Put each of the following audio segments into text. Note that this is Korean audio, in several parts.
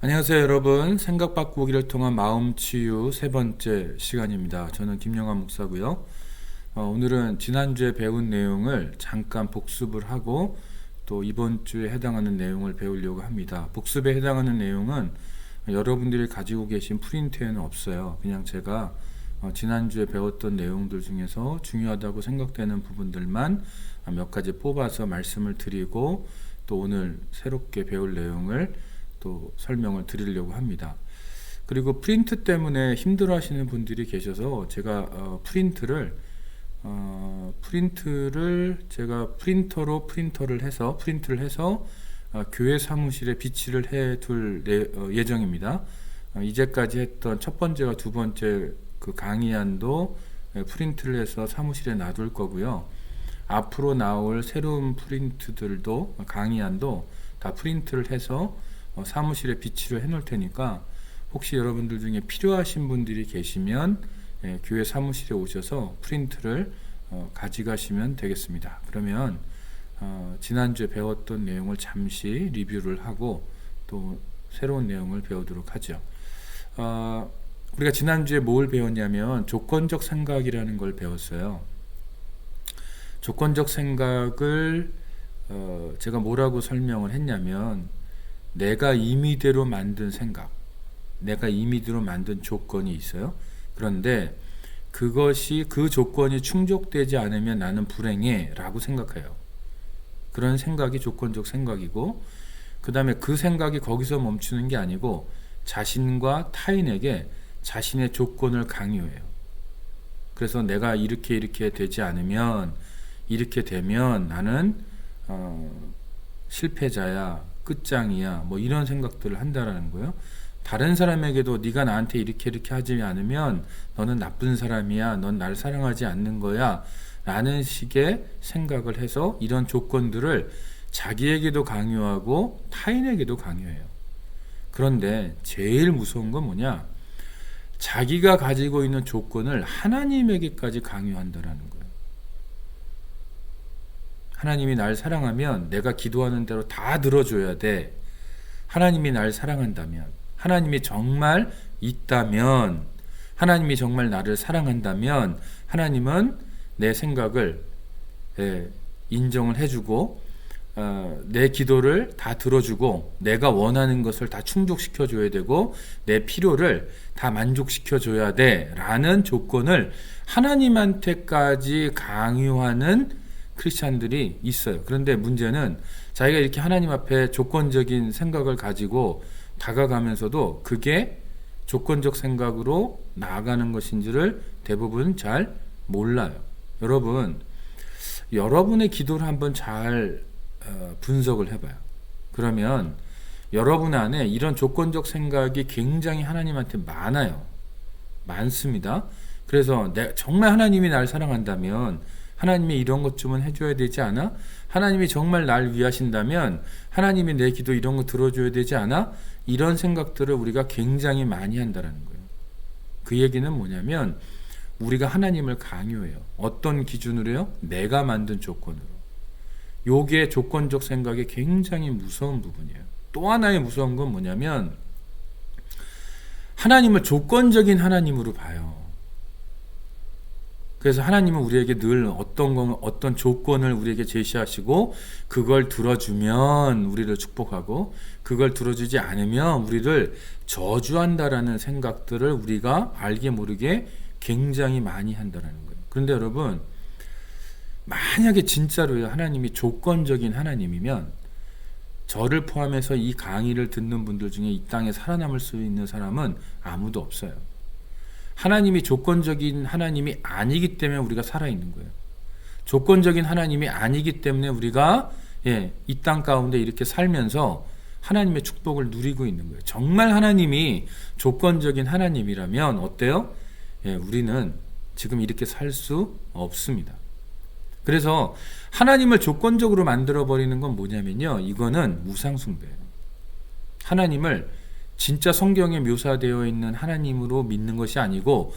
안녕하세요 여러분. 생각 바꾸기를 통한 마음 치유 세 번째 시간입니다. 저는 김영환 목사고요. 오늘은 지난주에 배운 내용을 잠깐 복습을 하고 또 이번 주에 해당하는 내용을 배우려고 합니다. 복습에 해당하는 내용은 여러분들이 가지고 계신 프린트에는 없어요. 그냥 제가 지난주에 배웠던 내용들 중에서 중요하다고 생각되는 부분들만 몇 가지 뽑아서 말씀을 드리고 또 오늘 새롭게 배울 내용을 또 설명을 드리려고 합니다. 그리고 프린트 때문에 힘들어 하시는 분들이 계셔서 제가 프린트를 제가 프린트를 해서 교회 사무실에 비치를 해 둘 예정입니다. 이제까지 했던 첫 번째와 두 번째 그 강의안도 프린트를 해서 사무실에 놔둘 거고요. 앞으로 나올 새로운 프린트들도 강의안도 다 프린트를 해서 사무실에 비치를 해 놓을 테니까 혹시 여러분들 중에 필요하신 분들이 계시면 교회 사무실에 오셔서 프린트를 가져가시면 되겠습니다. 그러면 지난주에 배웠던 내용을 잠시 리뷰를 하고 또 새로운 내용을 배우도록 하죠. 우리가 지난주에 뭘 배웠냐면 조건적 생각이라는 걸 배웠어요. 조건적 생각을 제가 뭐라고 설명을 했냐면 내가 임의대로 만든 생각, 내가 임의대로 만든 조건이 있어요. 그런데 그 조건이 충족되지 않으면 나는 불행해 라고 생각해요. 그런 생각이 조건적 생각이고, 그 다음에 그 생각이 거기서 멈추는 게 아니고 자신과 타인에게 자신의 조건을 강요해요. 그래서 내가 이렇게 되지 않으면, 이렇게 되면 나는 실패자야, 끝장이야, 뭐 이런 생각들을 한다라는 거예요. 다른 사람에게도 네가 나한테 이렇게 하지 않으면 너는 나쁜 사람이야, 넌 날 사랑하지 않는 거야 라는 식의 생각을 해서 이런 조건들을 자기에게도 강요하고 타인에게도 강요해요. 그런데 제일 무서운 건 뭐냐? 자기가 가지고 있는 조건을 하나님에게까지 강요한다라는 거예요. 하나님이 날 사랑하면 내가 기도하는 대로 다 들어줘야 돼. 하나님이 날 사랑한다면, 하나님이 정말 있다면, 하나님이 정말 나를 사랑한다면 하나님은 내 생각을 인정을 해주고 내 기도를 다 들어주고 내가 원하는 것을 다 충족시켜줘야 되고 내 필요를 다 만족시켜줘야 돼 라는 조건을 하나님한테까지 강요하는 크리스찬들이 있어요. 그런데 문제는 자기가 이렇게 하나님 앞에 조건적인 생각을 가지고 다가가면서도 그게 조건적 생각으로 나아가는 것인지를 대부분 잘 몰라요. 여러분의 기도를 한번 잘 분석을 해봐요. 그러면 여러분 안에 이런 조건적 생각이 굉장히 하나님한테 많습니다. 그래서 정말 하나님이 날 사랑한다면 하나님이 이런 것 좀 해줘야 되지 않아? 하나님이 정말 날 위하신다면 하나님이 내 기도 이런 거 들어줘야 되지 않아? 이런 생각들을 우리가 굉장히 많이 한다는 거예요. 그 얘기는 뭐냐면 우리가 하나님을 강요해요. 어떤 기준으로요? 내가 만든 조건으로. 요게 조건적 생각이 굉장히 무서운 부분이에요. 또 하나의 무서운 건 뭐냐면 하나님을 조건적인 하나님으로 봐요. 그래서 하나님은 우리에게 늘 어떤 조건을 우리에게 제시하시고 그걸 들어주면 우리를 축복하고 그걸 들어주지 않으면 우리를 저주한다라는 생각들을 우리가 알게 모르게 굉장히 많이 한다는 거예요. 그런데 여러분, 만약에 진짜로요 하나님이 조건적인 하나님이면 저를 포함해서 이 강의를 듣는 분들 중에 이 땅에 살아남을 수 있는 사람은 아무도 없어요. 하나님이 조건적인 하나님이 아니기 때문에 우리가 살아있는 거예요. 조건적인 하나님이 아니기 때문에 우리가 이 땅 가운데 이렇게 살면서 하나님의 축복을 누리고 있는 거예요. 정말 하나님이 조건적인 하나님이라면 어때요? 우리는 지금 이렇게 살 수 없습니다. 그래서 하나님을 조건적으로 만들어버리는 건 뭐냐면요, 이거는 우상숭배예요. 하나님을 진짜 성경에 묘사되어 있는 하나님으로 믿는 것이 아니고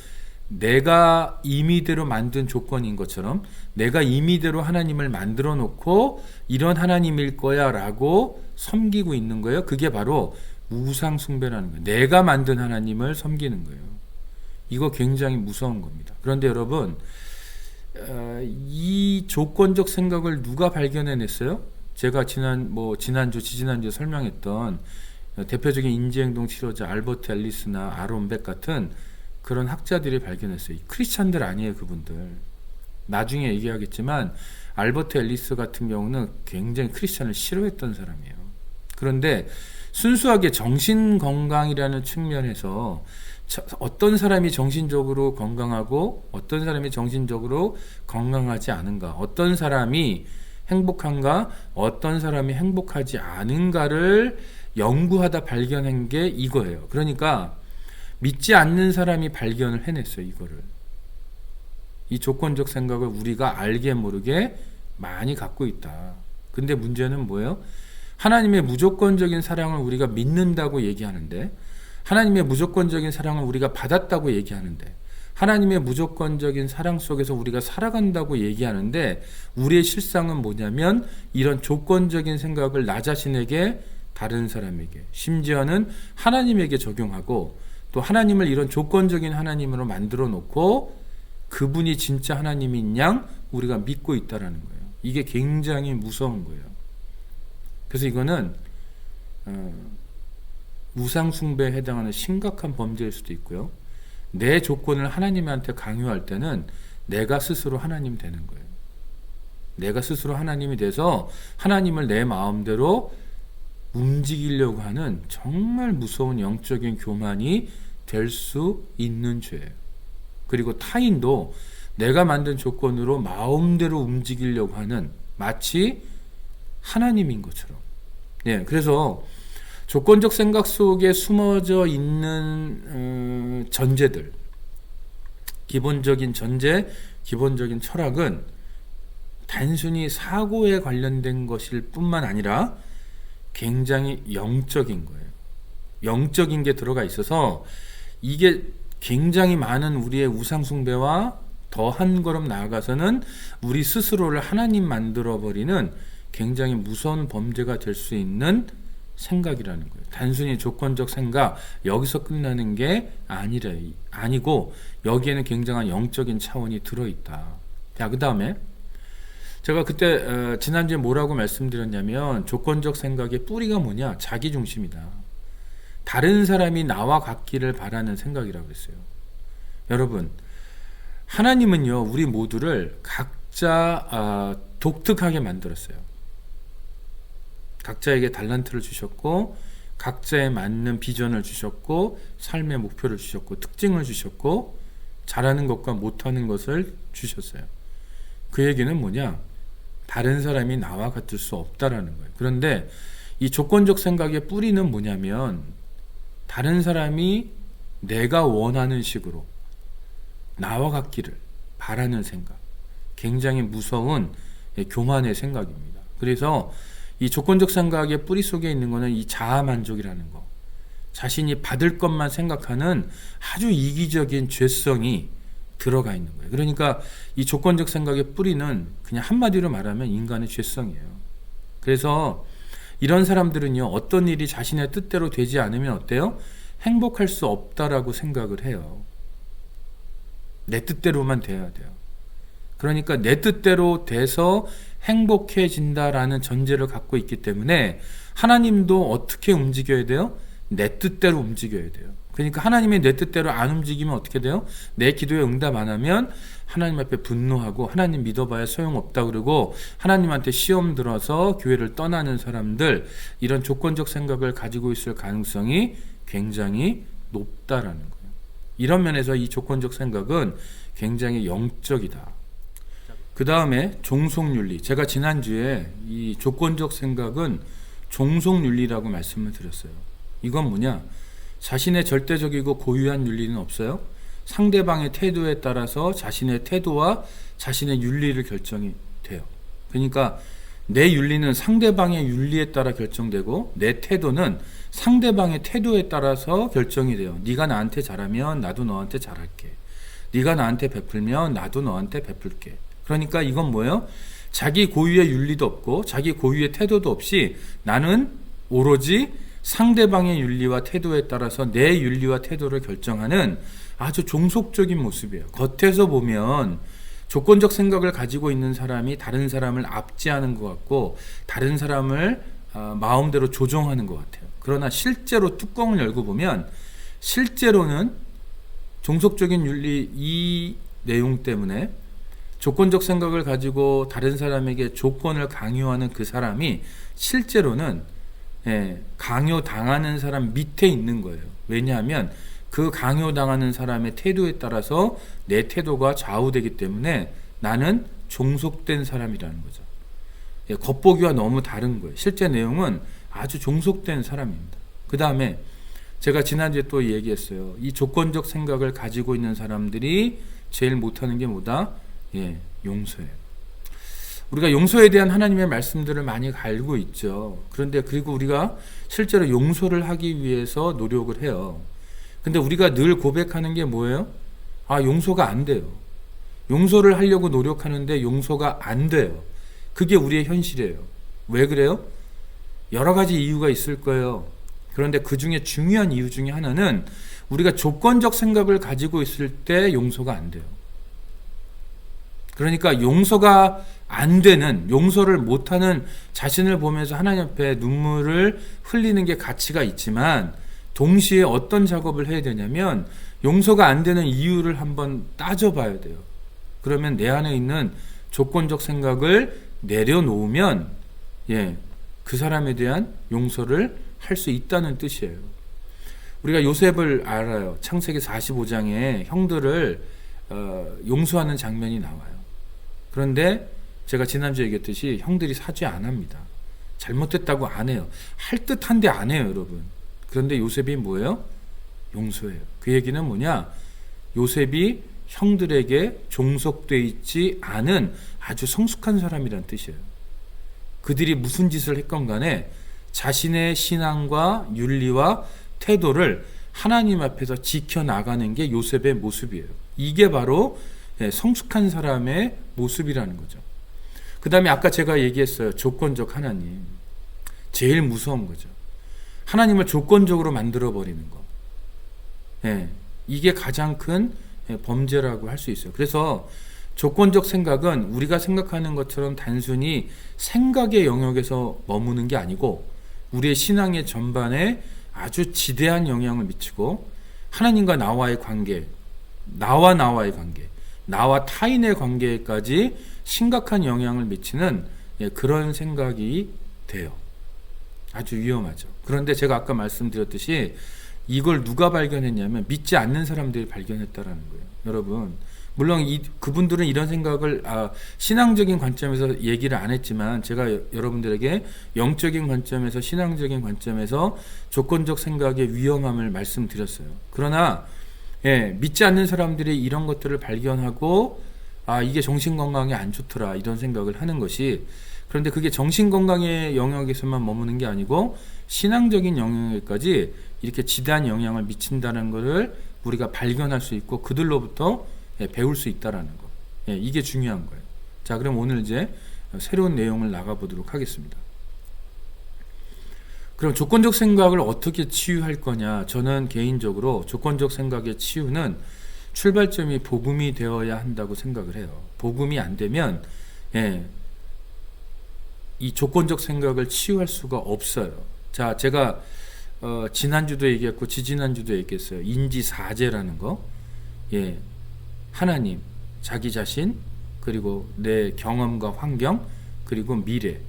내가 임의대로 만든 조건인 것처럼 내가 임의대로 하나님을 만들어 놓고 이런 하나님일 거야 라고 섬기고 있는 거예요. 그게 바로 우상 숭배라는 거예요. 내가 만든 하나님을 섬기는 거예요. 이거 굉장히 무서운 겁니다. 그런데 여러분, 이 조건적 생각을 누가 발견해냈어요? 제가 지난주 설명했던 대표적인 인지행동 치료자 알버트 앨리스나 아론 백 같은 그런 학자들이 발견했어요. 크리스찬들 아니에요, 그분들. 나중에 얘기하겠지만 알버트 앨리스 같은 경우는 굉장히 크리스찬을 싫어했던 사람이에요. 그런데 순수하게 정신건강이라는 측면에서 어떤 사람이 정신적으로 건강하고 어떤 사람이 정신적으로 건강하지 않은가, 어떤 사람이 행복한가, 어떤 사람이 행복하지 않은가를 연구하다 발견한 게 이거예요. 그러니까 믿지 않는 사람이 발견을 해냈어요, 이거를. 이 조건적 생각을 우리가 알게 모르게 많이 갖고 있다. 근데 문제는 뭐예요? 하나님의 무조건적인 사랑을 우리가 믿는다고 얘기하는데, 하나님의 무조건적인 사랑을 우리가 받았다고 얘기하는데, 하나님의 무조건적인 사랑 속에서 우리가 살아간다고 얘기하는데, 우리의 실상은 뭐냐면 이런 조건적인 생각을 나 자신에게, 다른 사람에게, 심지어는 하나님에게 적용하고, 또 하나님을 이런 조건적인 하나님으로 만들어 놓고 그분이 진짜 하나님인 양 우리가 믿고 있다라는 거예요. 이게 굉장히 무서운 거예요. 그래서 이거는 우상 숭배에 해당하는 심각한 범죄일 수도 있고요. 내 조건을 하나님한테 강요할 때는 내가 스스로 하나님 되는 거예요. 내가 스스로 하나님이 돼서 하나님을 내 마음대로 움직이려고 하는 정말 무서운 영적인 교만이 될 수 있는 죄예요. 그리고 타인도 내가 만든 조건으로 마음대로 움직이려고 하는, 마치 하나님인 것처럼. 예, 그래서 조건적 생각 속에 숨어져 있는 전제들, 기본적인 전제, 기본적인 철학은 단순히 사고에 관련된 것일 뿐만 아니라 굉장히 영적인 거예요. 영적인 게 들어가 있어서 이게 굉장히 많은 우리의 우상 숭배와 더 한 걸음 나아가서는 우리 스스로를 하나님 만들어버리는 굉장히 무서운 범죄가 될 수 있는 생각이라는 거예요. 단순히 조건적 생각, 여기서 끝나는 게 아니고 여기에는 굉장한 영적인 차원이 들어있다. 자, 그 다음에 제가 그때 지난주에 뭐라고 말씀드렸냐면, 조건적 생각의 뿌리가 뭐냐? 자기중심이다. 다른 사람이 나와 같기를 바라는 생각이라고 그랬어요. 여러분, 하나님은요, 우리 모두를 각자 독특하게 만들었어요. 각자에게 달란트를 주셨고, 각자에 맞는 비전을 주셨고, 삶의 목표를 주셨고, 특징을 주셨고, 잘하는 것과 못하는 것을 주셨어요. 그 얘기는 뭐냐? 다른 사람이 나와 같을 수 없다라는 거예요. 그런데 이 조건적 생각의 뿌리는 뭐냐면, 다른 사람이 내가 원하는 식으로 나와 같기를 바라는 생각, 굉장히 무서운 교만의 생각입니다. 그래서 이 조건적 생각의 뿌리 속에 있는 것은 이 자아만족이라는 거, 자신이 받을 것만 생각하는 아주 이기적인 죄성이 들어가 있는 거예요. 그러니까 이 조건적 생각의 뿌리는 그냥 한마디로 말하면 인간의 죄성이에요. 그래서 이런 사람들은요, 어떤 일이 자신의 뜻대로 되지 않으면 어때요? 행복할 수 없다라고 생각을 해요. 내 뜻대로만 돼야 돼요. 그러니까 내 뜻대로 돼서 행복해진다라는 전제를 갖고 있기 때문에 하나님도 어떻게 움직여야 돼요? 내 뜻대로 움직여야 돼요. 그러니까 하나님이 내 뜻대로 안 움직이면 어떻게 돼요? 내 기도에 응답 안 하면 하나님 앞에 분노하고 하나님 믿어봐야 소용없다 그러고 하나님한테 시험 들어서 교회를 떠나는 사람들, 이런 조건적 생각을 가지고 있을 가능성이 굉장히 높다라는 거예요. 이런 면에서 이 조건적 생각은 굉장히 영적이다. 그 다음에 종속윤리. 제가 지난주에 이 조건적 생각은 종속윤리라고 말씀을 드렸어요. 이건 뭐냐? 자신의 절대적이고 고유한 윤리는 없어요. 상대방의 태도에 따라서 자신의 태도와 자신의 윤리를 결정이 돼요. 그러니까 내 윤리는 상대방의 윤리에 따라 결정되고 내 태도는 상대방의 태도에 따라서 결정이 돼요. 네가 나한테 잘하면 나도 너한테 잘할게. 네가 나한테 베풀면 나도 너한테 베풀게. 그러니까 이건 뭐예요? 자기 고유의 윤리도 없고 자기 고유의 태도도 없이 나는 오로지 상대방의 윤리와 태도에 따라서 내 윤리와 태도를 결정하는 아주 종속적인 모습이에요. 겉에서 보면 조건적 생각을 가지고 있는 사람이 다른 사람을 압제하는 것 같고 다른 사람을 마음대로 조종하는 것 같아요. 그러나 실제로 뚜껑을 열고 보면 실제로는 종속적인 윤리 이 내용 때문에 조건적 생각을 가지고 다른 사람에게 조건을 강요하는 그 사람이 실제로는 강요당하는 사람 밑에 있는 거예요. 왜냐하면 그 강요당하는 사람의 태도에 따라서 내 태도가 좌우되기 때문에 나는 종속된 사람이라는 거죠. 겉보기와 너무 다른 거예요. 실제 내용은 아주 종속된 사람입니다. 그 다음에 제가 지난주에 또 얘기했어요. 이 조건적 생각을 가지고 있는 사람들이 제일 못하는 게 뭐다? 용서예요. 우리가 용서에 대한 하나님의 말씀들을 많이 알고 있죠. 그런데 그리고 우리가 실제로 용서를 하기 위해서 노력을 해요. 근데 우리가 늘 고백하는 게 뭐예요? 용서가 안 돼요. 용서를 하려고 노력하는데 용서가 안 돼요. 그게 우리의 현실이에요. 왜 그래요? 여러 가지 이유가 있을 거예요. 그런데 그 중에 중요한 이유 중에 하나는 우리가 조건적 생각을 가지고 있을 때 용서가 안 돼요. 그러니까 용서가 안 되는, 용서를 못하는 자신을 보면서 하나님 앞에 눈물을 흘리는 게 가치가 있지만 동시에 어떤 작업을 해야 되냐면 용서가 안 되는 이유를 한번 따져봐야 돼요. 그러면 내 안에 있는 조건적 생각을 내려놓으면 그 사람에 대한 용서를 할 수 있다는 뜻이에요. 우리가 요셉을 알아요. 창세기 45장에 형들을 용서하는 장면이 나와요. 그런데 제가 지난주에 얘기했듯이 형들이 사죄 안 합니다. 잘못됐다고 안 해요. 할 듯한데 안 해요, 여러분. 그런데 요셉이 뭐예요? 용서해요. 그 얘기는 뭐냐? 요셉이 형들에게 종속되어 있지 않은 아주 성숙한 사람이란 뜻이에요. 그들이 무슨 짓을 했건 간에 자신의 신앙과 윤리와 태도를 하나님 앞에서 지켜나가는 게 요셉의 모습이에요. 이게 바로 성숙한 사람의 모습이라는 거죠. 그 다음에 아까 제가 얘기했어요. 조건적 하나님. 제일 무서운 거죠. 하나님을 조건적으로 만들어버리는 거. 이게 가장 큰 범죄라고 할 수 있어요. 그래서 조건적 생각은 우리가 생각하는 것처럼 단순히 생각의 영역에서 머무는 게 아니고 우리의 신앙의 전반에 아주 지대한 영향을 미치고 하나님과 나와의 관계, 나와의 관계, 나와 타인의 관계까지 심각한 영향을 미치는 그런 생각이 돼요. 아주 위험하죠. 그런데 제가 아까 말씀드렸듯이 이걸 누가 발견했냐면 믿지 않는 사람들이 발견했다라는 거예요. 여러분, 물론 그분들은 이런 생각을 신앙적인 관점에서 얘기를 안 했지만 제가 여러분들에게 영적인 관점에서 신앙적인 관점에서 조건적 생각의 위험함을 말씀드렸어요. 그러나 믿지 않는 사람들이 이런 것들을 발견하고 이게 정신건강에 안 좋더라 이런 생각을 하는 것이, 그런데 그게 정신건강의 영역에서만 머무는 게 아니고 신앙적인 영역에까지 이렇게 지대한 영향을 미친다는 것을 우리가 발견할 수 있고 그들로부터 배울 수 있다라는 거. 이게 중요한 거예요. 자, 그럼 오늘 이제 새로운 내용을 나가보도록 하겠습니다. 그럼 조건적 생각을 어떻게 치유할 거냐? 저는 개인적으로 조건적 생각의 치유는 출발점이 복음이 되어야 한다고 생각을 해요. 복음이 안 되면 이 조건적 생각을 치유할 수가 없어요. 자, 제가 지난주도 얘기했고 지지난주도 얘기했어요. 인지사제라는 거. 하나님, 자기 자신, 그리고 내 경험과 환경, 그리고 미래.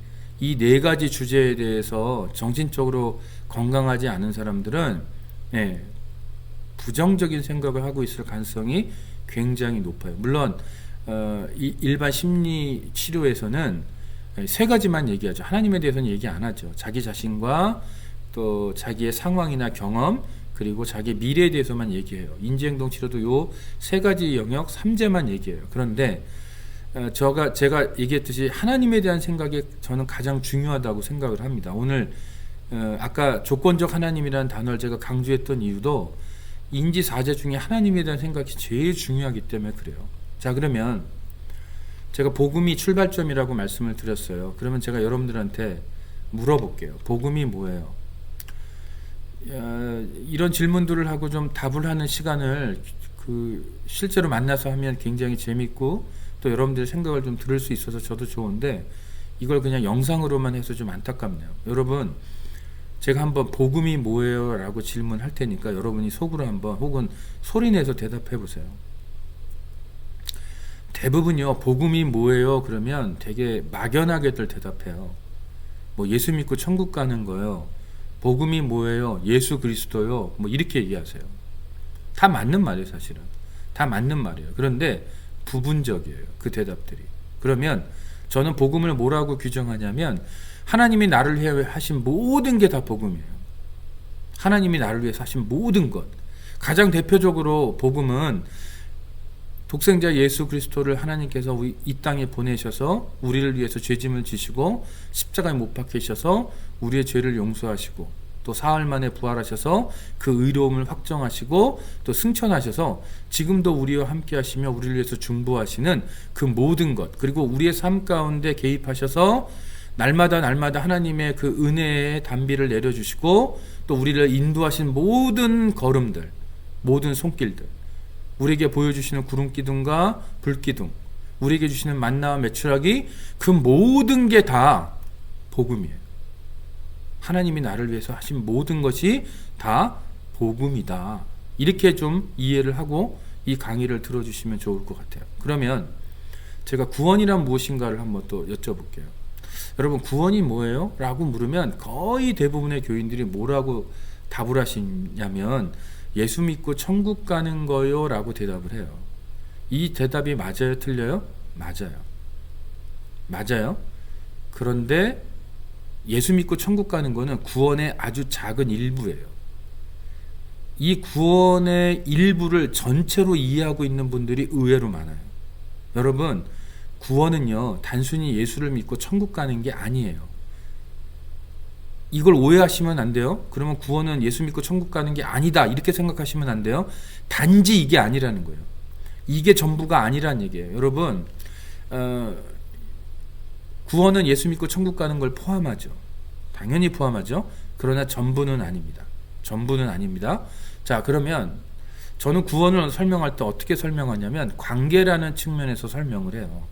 이 네 가지 주제에 대해서 정신적으로 건강하지 않은 사람들은 부정적인 생각을 하고 있을 가능성이 굉장히 높아요. 물론 일반 심리 치료에서는 세 가지만 얘기하죠. 하나님에 대해서는 얘기 안 하죠. 자기 자신과 또 자기의 상황이나 경험, 그리고 자기 미래에 대해서만 얘기해요. 인지행동 치료도 요 세 가지 영역 3제만 얘기해요. 그런데 제가 얘기했듯이 하나님에 대한 생각이 저는 가장 중요하다고 생각을 합니다. 오늘 아까 조건적 하나님이라는 단어를 제가 강조했던 이유도 인지사제 중에 하나님에 대한 생각이 제일 중요하기 때문에 그래요. 자, 그러면 제가 복음이 출발점이라고 말씀을 드렸어요. 그러면 제가 여러분들한테 물어볼게요. 복음이 뭐예요? 이런 질문들을 하고 좀 답을 하는 시간을 실제로 만나서 하면 굉장히 재밌고 또 여러분들의 생각을 좀 들을 수 있어서 저도 좋은데 이걸 그냥 영상으로만 해서 좀 안타깝네요. 여러분, 제가 한번 복음이 뭐예요? 라고 질문할 테니까 여러분이 속으로 한번 혹은 소리내서 대답해 보세요. 대부분요, 복음이 뭐예요? 그러면 되게 막연하게들 대답해요. 뭐 예수 믿고 천국 가는 거요. 복음이 뭐예요? 예수 그리스도요. 뭐 이렇게 얘기하세요. 다 맞는 말이에요, 사실은. 다 맞는 말이에요. 그런데 부분적이에요, 그 대답들이. 그러면 저는 복음을 뭐라고 규정하냐면 하나님이 나를 위해 하신 모든 게 다 복음이에요. 하나님이 나를 위해서 하신 모든 것. 가장 대표적으로 복음은 독생자 예수 그리스도를 하나님께서 이 땅에 보내셔서 우리를 위해서 죄짐을 지시고 십자가에 못 박히셔서 우리의 죄를 용서하시고 또 사흘 만에 부활하셔서 그 의로움을 확정하시고 또 승천하셔서 지금도 우리와 함께 하시며 우리를 위해서 중보하시는 그 모든 것, 그리고 우리의 삶 가운데 개입하셔서 날마다 하나님의 그 은혜의 단비를 내려주시고 또 우리를 인도하신 모든 걸음들, 모든 손길들, 우리에게 보여주시는 구름기둥과 불기둥, 우리에게 주시는 만나와 메추라기, 그 모든 게 다 복음이에요. 하나님이 나를 위해서 하신 모든 것이 다 복음이다. 이렇게 좀 이해를 하고 이 강의를 들어주시면 좋을 것 같아요. 그러면 제가 구원이란 무엇인가를 한번 또 여쭤볼게요. 여러분, 구원이 뭐예요? 라고 물으면 거의 대부분의 교인들이 뭐라고 답을 하시냐면 예수 믿고 천국 가는 거요 라고 대답을 해요. 이 대답이 맞아요? 틀려요? 맞아요. 맞아요. 그런데 예수 믿고 천국 가는 거는 구원의 아주 작은 일부예요. 이 구원의 일부를 전체로 이해하고 있는 분들이 의외로 많아요. 여러분, 구원은요, 단순히 예수를 믿고 천국 가는 게 아니에요. 이걸 오해하시면 안 돼요. 그러면 구원은 예수 믿고 천국 가는 게 아니다, 이렇게 생각하시면 안 돼요. 단지 이게 아니라는 거예요. 이게 전부가 아니란 얘기예요. 여러분, 구원은 예수 믿고 천국 가는 걸 포함하죠. 당연히 포함하죠. 그러나 전부는 아닙니다. 전부는 아닙니다. 자, 그러면 저는 구원을 설명할 때 어떻게 설명하냐면 관계라는 측면에서 설명을 해요.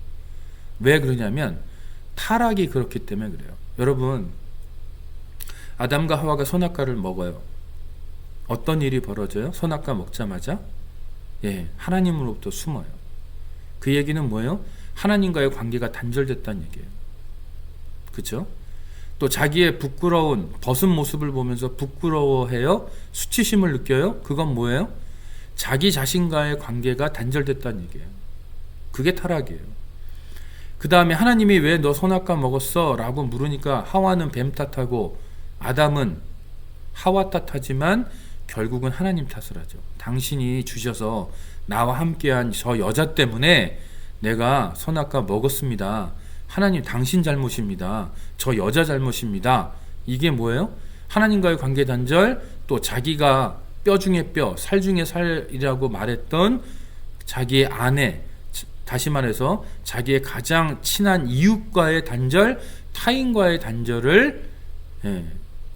왜 그러냐면 타락이 그렇기 때문에 그래요. 여러분, 아담과 하와가 선악과를 먹어요. 어떤 일이 벌어져요? 선악과 먹자마자 하나님으로부터 숨어요. 그 얘기는 뭐예요? 하나님과의 관계가 단절됐다는 얘기예요. 그렇죠? 또 자기의 부끄러운 벗은 모습을 보면서 부끄러워해요? 수치심을 느껴요? 그건 뭐예요? 자기 자신과의 관계가 단절됐다는 얘기예요. 그게 타락이에요. 그 다음에 하나님이 왜 너 선악과 먹었어? 라고 물으니까 하와는 뱀 탓하고 아담은 하와 탓하지만 결국은 하나님 탓을 하죠. 당신이 주셔서 나와 함께한 저 여자 때문에 내가 선악과 먹었습니다. 하나님, 당신 잘못입니다. 저 여자 잘못입니다. 이게 뭐예요? 하나님과의 관계 단절, 또 자기가 뼈 중에 뼈, 살 중에 살이라고 말했던 자기의 아내, 다시 말해서 자기의 가장 친한 이웃과의 단절, 타인과의 단절을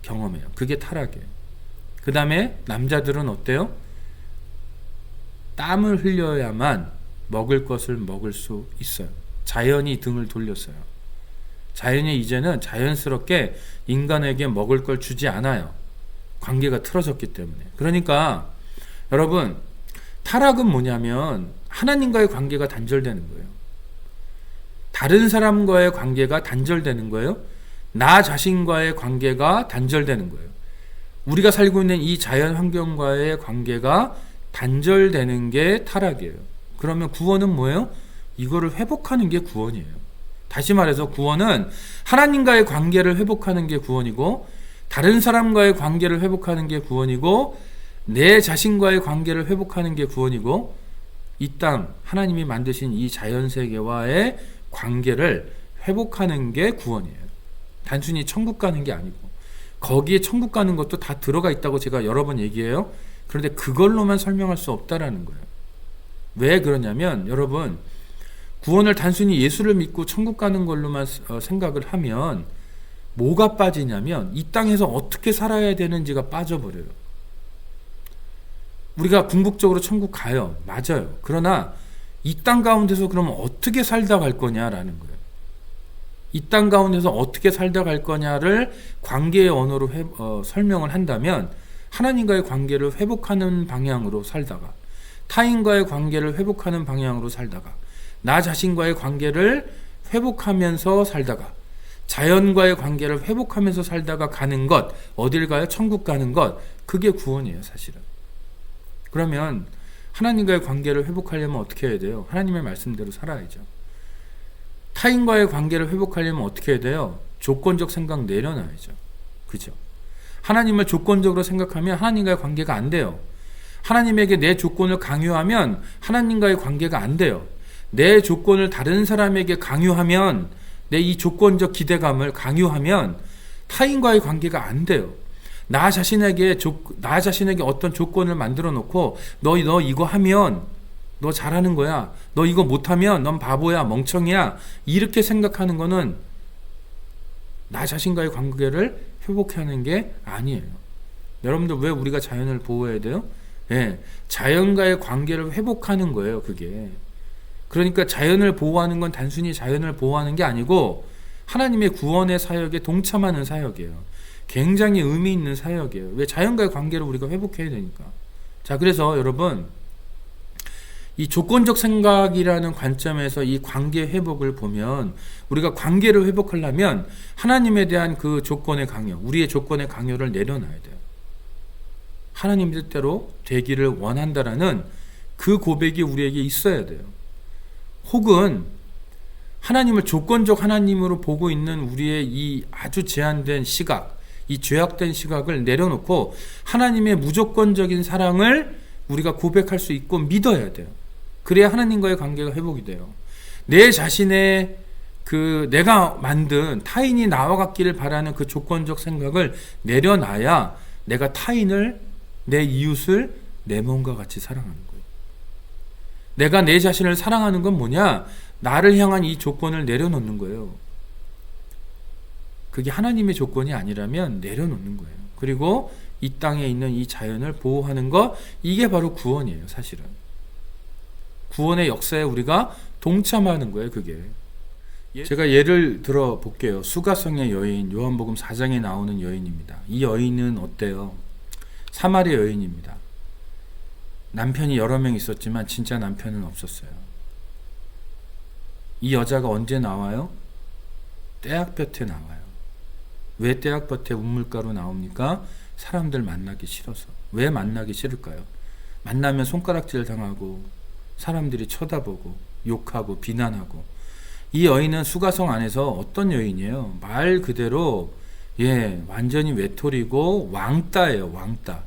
경험해요. 그게 타락이에요. 그 다음에 남자들은 어때요? 땀을 흘려야만 먹을 것을 먹을 수 있어요. 자연이 등을 돌렸어요. 자연이 이제는 자연스럽게 인간에게 먹을 걸 주지 않아요. 관계가 틀어졌기 때문에. 그러니까 여러분, 타락은 뭐냐면 하나님과의 관계가 단절되는 거예요. 다른 사람과의 관계가 단절되는 거예요. 나 자신과의 관계가 단절되는 거예요. 우리가 살고 있는 이 자연 환경과의 관계가 단절되는 게 타락이에요. 그러면 구원은 뭐예요? 이거를 회복하는 게 구원이에요. 다시 말해서 구원은 하나님과의 관계를 회복하는 게 구원이고, 다른 사람과의 관계를 회복하는 게 구원이고, 내 자신과의 관계를 회복하는 게 구원이고, 이 땅 하나님이 만드신 이 자연세계와의 관계를 회복하는 게 구원이에요. 단순히 천국 가는 게 아니고, 거기에 천국 가는 것도 다 들어가 있다고 제가 여러 번 얘기해요. 그런데 그걸로만 설명할 수 없다라는 거예요. 왜 그러냐면 여러분, 구원을 단순히 예수를 믿고 천국 가는 걸로만 생각을 하면 뭐가 빠지냐면 이 땅에서 어떻게 살아야 되는지가 빠져버려요. 우리가 궁극적으로 천국 가요. 맞아요. 그러나 이 땅 가운데서 그러면 어떻게 살다 갈 거냐라는 거예요. 이 땅 가운데서 어떻게 살다 갈 거냐를 관계의 언어로 설명을 한다면 하나님과의 관계를 회복하는 방향으로 살다가, 타인과의 관계를 회복하는 방향으로 살다가, 나 자신과의 관계를 회복하면서 살다가, 자연과의 관계를 회복하면서 살다가 가는 것, 어딜 가요? 천국 가는 것. 그게 구원이에요, 사실은. 그러면 하나님과의 관계를 회복하려면 어떻게 해야 돼요? 하나님의 말씀대로 살아야죠. 타인과의 관계를 회복하려면 어떻게 해야 돼요? 조건적 생각 내려놔야죠. 그죠? 하나님을 조건적으로 생각하면 하나님과의 관계가 안 돼요. 하나님에게 내 조건을 강요하면 하나님과의 관계가 안 돼요. 내 조건을 다른 사람에게 강요하면, 내 이 조건적 기대감을 강요하면 타인과의 관계가 안 돼요. 나 자신에게 어떤 조건을 만들어 놓고 너 이거 하면 너 잘하는 거야. 너 이거 못하면 넌 바보야, 멍청이야. 이렇게 생각하는 거는 나 자신과의 관계를 회복하는 게 아니에요. 여러분들 왜 우리가 자연을 보호해야 돼요? 네, 자연과의 관계를 회복하는 거예요, 그게. 그러니까 자연을 보호하는 건 단순히 자연을 보호하는 게 아니고 하나님의 구원의 사역에 동참하는 사역이에요. 굉장히 의미 있는 사역이에요. 왜? 자연과의 관계를 우리가 회복해야 되니까. 자, 그래서 여러분, 이 조건적 생각이라는 관점에서 이 관계 회복을 보면, 우리가 관계를 회복하려면 하나님에 대한 그 조건의 강요, 우리의 조건의 강요를 내려놔야 돼요. 하나님 뜻대로 되기를 원한다라는 그 고백이 우리에게 있어야 돼요. 혹은 하나님을 조건적 하나님으로 보고 있는 우리의 이 아주 제한된 시각, 이 죄악된 시각을 내려놓고 하나님의 무조건적인 사랑을 우리가 고백할 수 있고 믿어야 돼요. 그래야 하나님과의 관계가 회복이 돼요. 내 자신의 내가 만든 타인이 나와 같기를 바라는 그 조건적 생각을 내려놔야 내가 타인을, 내 이웃을 내 몸과 같이 사랑하는 거예요. 내가 내 자신을 사랑하는 건 뭐냐? 나를 향한 이 조건을 내려놓는 거예요. 그게 하나님의 조건이 아니라면 내려놓는 거예요. 그리고 이 땅에 있는 이 자연을 보호하는 것, 이게 바로 구원이에요, 사실은. 구원의 역사에 우리가 동참하는 거예요, 그게. 제가 예를 들어 볼게요. 수가성의 여인, 요한복음 4장에 나오는 여인입니다. 이 여인은 어때요? 사마리아 여인입니다. 남편이 여러 명 있었지만 진짜 남편은 없었어요. 이 여자가 언제 나와요? 떼약볕에 나와요. 왜 떼약볕에 우물가로 나옵니까? 사람들 만나기 싫어서. 왜 만나기 싫을까요? 만나면 손가락질 당하고 사람들이 쳐다보고 욕하고 비난하고. 이 여인은 수가성 안에서 어떤 여인이에요? 말 그대로 완전히 외톨이고 왕따예요, 왕따.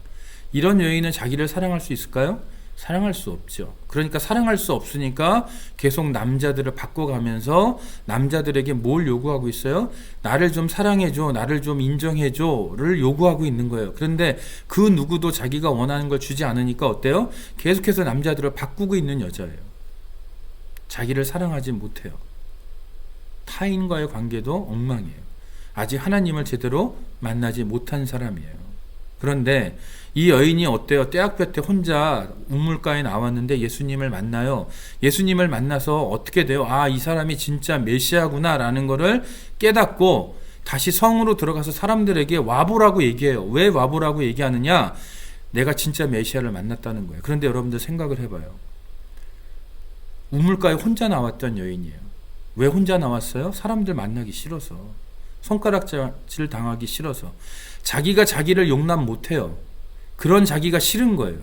이런 여인은 자기를 사랑할 수 있을까요? 사랑할 수 없죠. 그러니까 사랑할 수 없으니까 계속 남자들을 바꿔가면서 남자들에게 뭘 요구하고 있어요? 나를 좀 사랑해줘, 나를 좀 인정해줘를 요구하고 있는 거예요. 그런데 그 누구도 자기가 원하는 걸 주지 않으니까 어때요? 계속해서 남자들을 바꾸고 있는 여자예요. 자기를 사랑하지 못해요. 타인과의 관계도 엉망이에요. 아직 하나님을 제대로 만나지 못한 사람이에요. 그런데 이 여인이 어때요? 떼약볕에 혼자 우물가에 나왔는데 예수님을 만나요. 예수님을 만나서 어떻게 돼요? 아, 이 사람이 진짜 메시아구나 라는 거를 깨닫고 다시 성으로 들어가서 사람들에게 와보라고 얘기해요. 왜 와보라고 얘기하느냐? 내가 진짜 메시아를 만났다는 거예요. 그런데 여러분들 생각을 해봐요. 우물가에 혼자 나왔던 여인이에요. 왜 혼자 나왔어요? 사람들 만나기 싫어서. 손가락질 당하기 싫어서. 자기가 자기를 용납 못해요. 그런 자기가 싫은 거예요.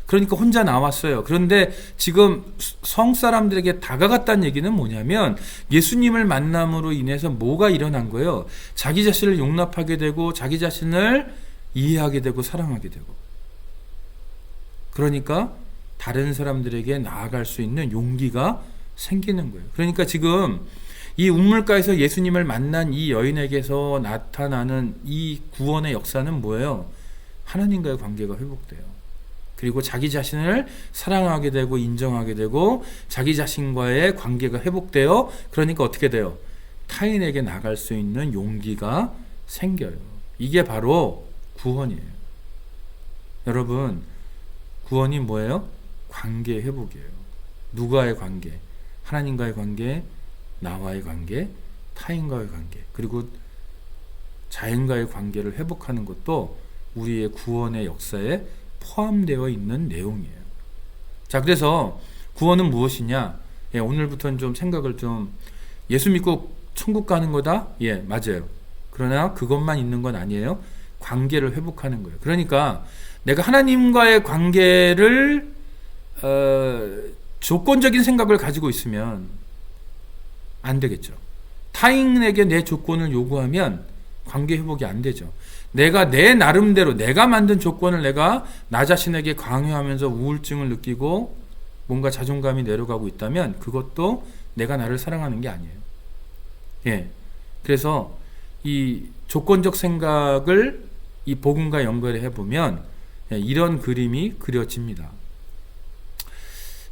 그러니까 혼자 나왔어요. 그런데 지금 성 사람들에게 다가갔다는 얘기는 뭐냐면 예수님을 만남으로 인해서 뭐가 일어난 거예요? 자기 자신을 용납하게 되고 자기 자신을 이해하게 되고 사랑하게 되고. 그러니까 다른 사람들에게 나아갈 수 있는 용기가 생기는 거예요. 그러니까 지금 이 우물가에서 예수님을 만난 이 여인에게서 나타나는 이 구원의 역사는 뭐예요? 하나님과의 관계가 회복돼요. 그리고 자기 자신을 사랑하게 되고 인정하게 되고 자기 자신과의 관계가 회복돼요. 그러니까 어떻게 돼요? 타인에게 나갈 수 있는 용기가 생겨요. 이게 바로 구원이에요. 여러분, 구원이 뭐예요? 관계 회복이에요. 누가의 관계? 하나님과의 관계, 나와의 관계, 타인과의 관계, 그리고 자연과의 관계를 회복하는 것도 우리의 구원의 역사에 포함되어 있는 내용이에요. 자, 그래서 구원은 무엇이냐? 예, 오늘부터는 좀 생각을 좀, 예수 믿고 천국 가는 거다? 예, 맞아요. 그러나 그것만 있는 건 아니에요. 관계를 회복하는 거예요. 그러니까 내가 하나님과의 관계를 조건적인 생각을 가지고 있으면 안 되겠죠. 타인에게 내 조건을 요구하면 관계 회복이 안 되죠. 내가 내 나름대로 내가 만든 조건을 내가 나 자신에게 강요하면서 우울증을 느끼고 뭔가 자존감이 내려가고 있다면 그것도 내가 나를 사랑하는 게 아니에요. 예. 그래서 이 조건적 생각을 이 복음과 연결해 보면 이런 그림이 그려집니다.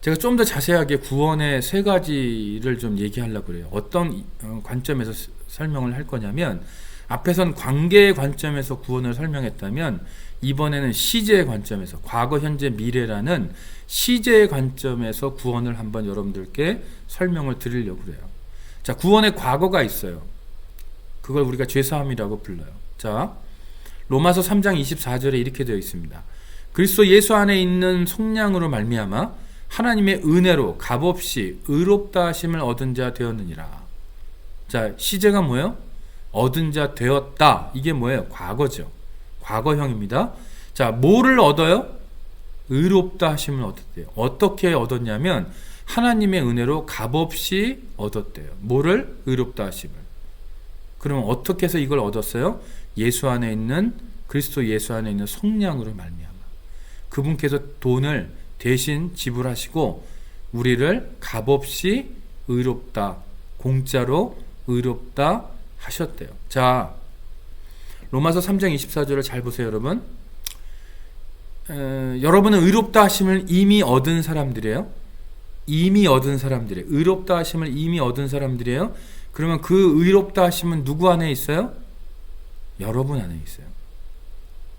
제가 좀 더 자세하게 구원의 세 가지를 좀 얘기하려고 그래요. 어떤 관점에서 설명을 할 거냐면, 앞에선 관계의 관점에서 구원을 설명했다면 이번에는 시제의 관점에서, 과거, 현재, 미래라는 시제의 관점에서 구원을 한번 여러분들께 설명을 드리려고 그래요. 자, 구원의 과거가 있어요. 그걸 우리가 죄사함이라고 불러요. 자, 로마서 3장 24절에 이렇게 되어 있습니다. 그리스도 예수 안에 있는 속량으로 말미암아 하나님의 은혜로 값없이 의롭다 하심을 얻은 자 되었느니라. 자, 시제가 뭐예요? 얻은 자 되었다. 이게 뭐예요? 과거죠. 과거형입니다. 자, 뭐를 얻어요? 의롭다 하심을 얻었대요. 어떻게 얻었냐면 하나님의 은혜로 값없이 얻었대요. 뭐를? 의롭다 하심을. 그럼 어떻게 해서 이걸 얻었어요? 예수 안에 있는, 그리스도 예수 안에 있는 속량으로 말미암아. 그분께서 돈을 대신 지불하시고 우리를 값없이 의롭다, 공짜로 의롭다 하셨대요. 자, 로마서 3장 24절을 잘 보세요, 여러분. 여러분은 의롭다 하심을 이미 얻은 사람들이에요. 이미 얻은 사람들이에요. 의롭다 하심을 이미 얻은 사람들이에요. 그러면 그 의롭다 하심은 누구 안에 있어요? 여러분 안에 있어요.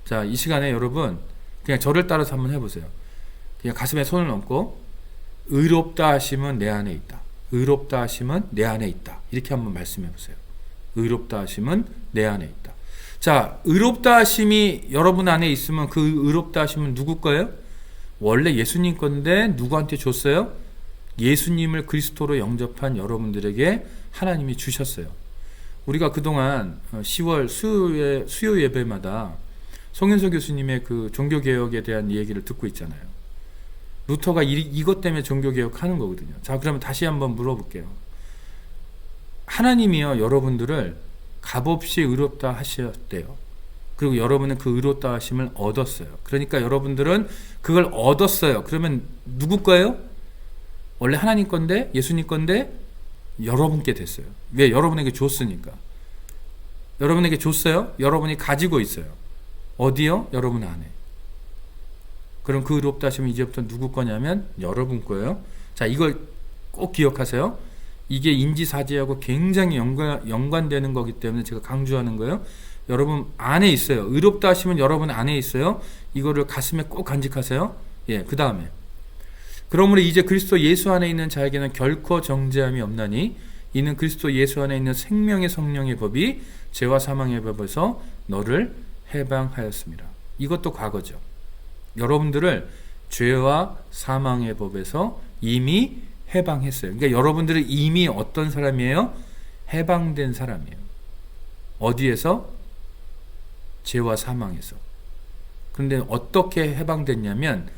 자, 이 시간에 여러분 그냥 저를 따라서 한번 해보세요. 그냥 가슴에 손을 얹고 의롭다 하심은 내 안에 있다. 의롭다 하심은 내 안에 있다. 이렇게 한번 말씀해 보세요. 의롭다 하심은 내 안에 있다. 자, 의롭다 하심이 여러분 안에 있으면 그 의롭다 하심은 누구 거예요? 원래 예수님 건데 누구한테 줬어요? 예수님을 그리스도로 영접한 여러분들에게 하나님이 주셨어요. 우리가 그동안 10월 수요 예배마다 송현석 교수님의 그 종교개혁에 대한 얘기를 듣고 있잖아요. 루터가 이것 때문에 종교개혁 하는 거거든요. 자, 그러면 다시 한번 물어볼게요. 하나님이요, 여러분들을 값없이 의롭다 하셨대요. 그리고 여러분은 그 의롭다 하심을 얻었어요. 그러니까 여러분들은 그걸 얻었어요. 그러면 누구 거예요? 원래 하나님 건데, 예수님 건데, 여러분께 됐어요. 왜? 여러분에게 줬으니까. 여러분에게 줬어요? 여러분이 가지고 있어요. 어디요? 여러분 안에. 그럼 그 의롭다 하시면 이제부터 누구 거냐면 여러분 거예요. 자, 이걸 꼭 기억하세요. 이게 인지사지하고 굉장히 연관되는 거기 때문에 제가 강조하는 거예요. 여러분 안에 있어요. 의롭다 하시면 여러분 안에 있어요. 이거를 가슴에 꼭 간직하세요. 예, 그 다음에 그러므로 이제 그리스도 예수 안에 있는 자에게는 결코 정죄함이 없나니 이는 그리스도 예수 안에 있는 생명의 성령의 법이 죄와 사망의 법에서 너를 해방하였습니다. 이것도 과거죠. 여러분들을 죄와 사망의 법에서 이미 해방했어요. 그러니까 여러분들은 이미 어떤 사람이에요? 해방된 사람이에요. 어디에서? 죄와 사망에서. 그런데 어떻게 해방됐냐면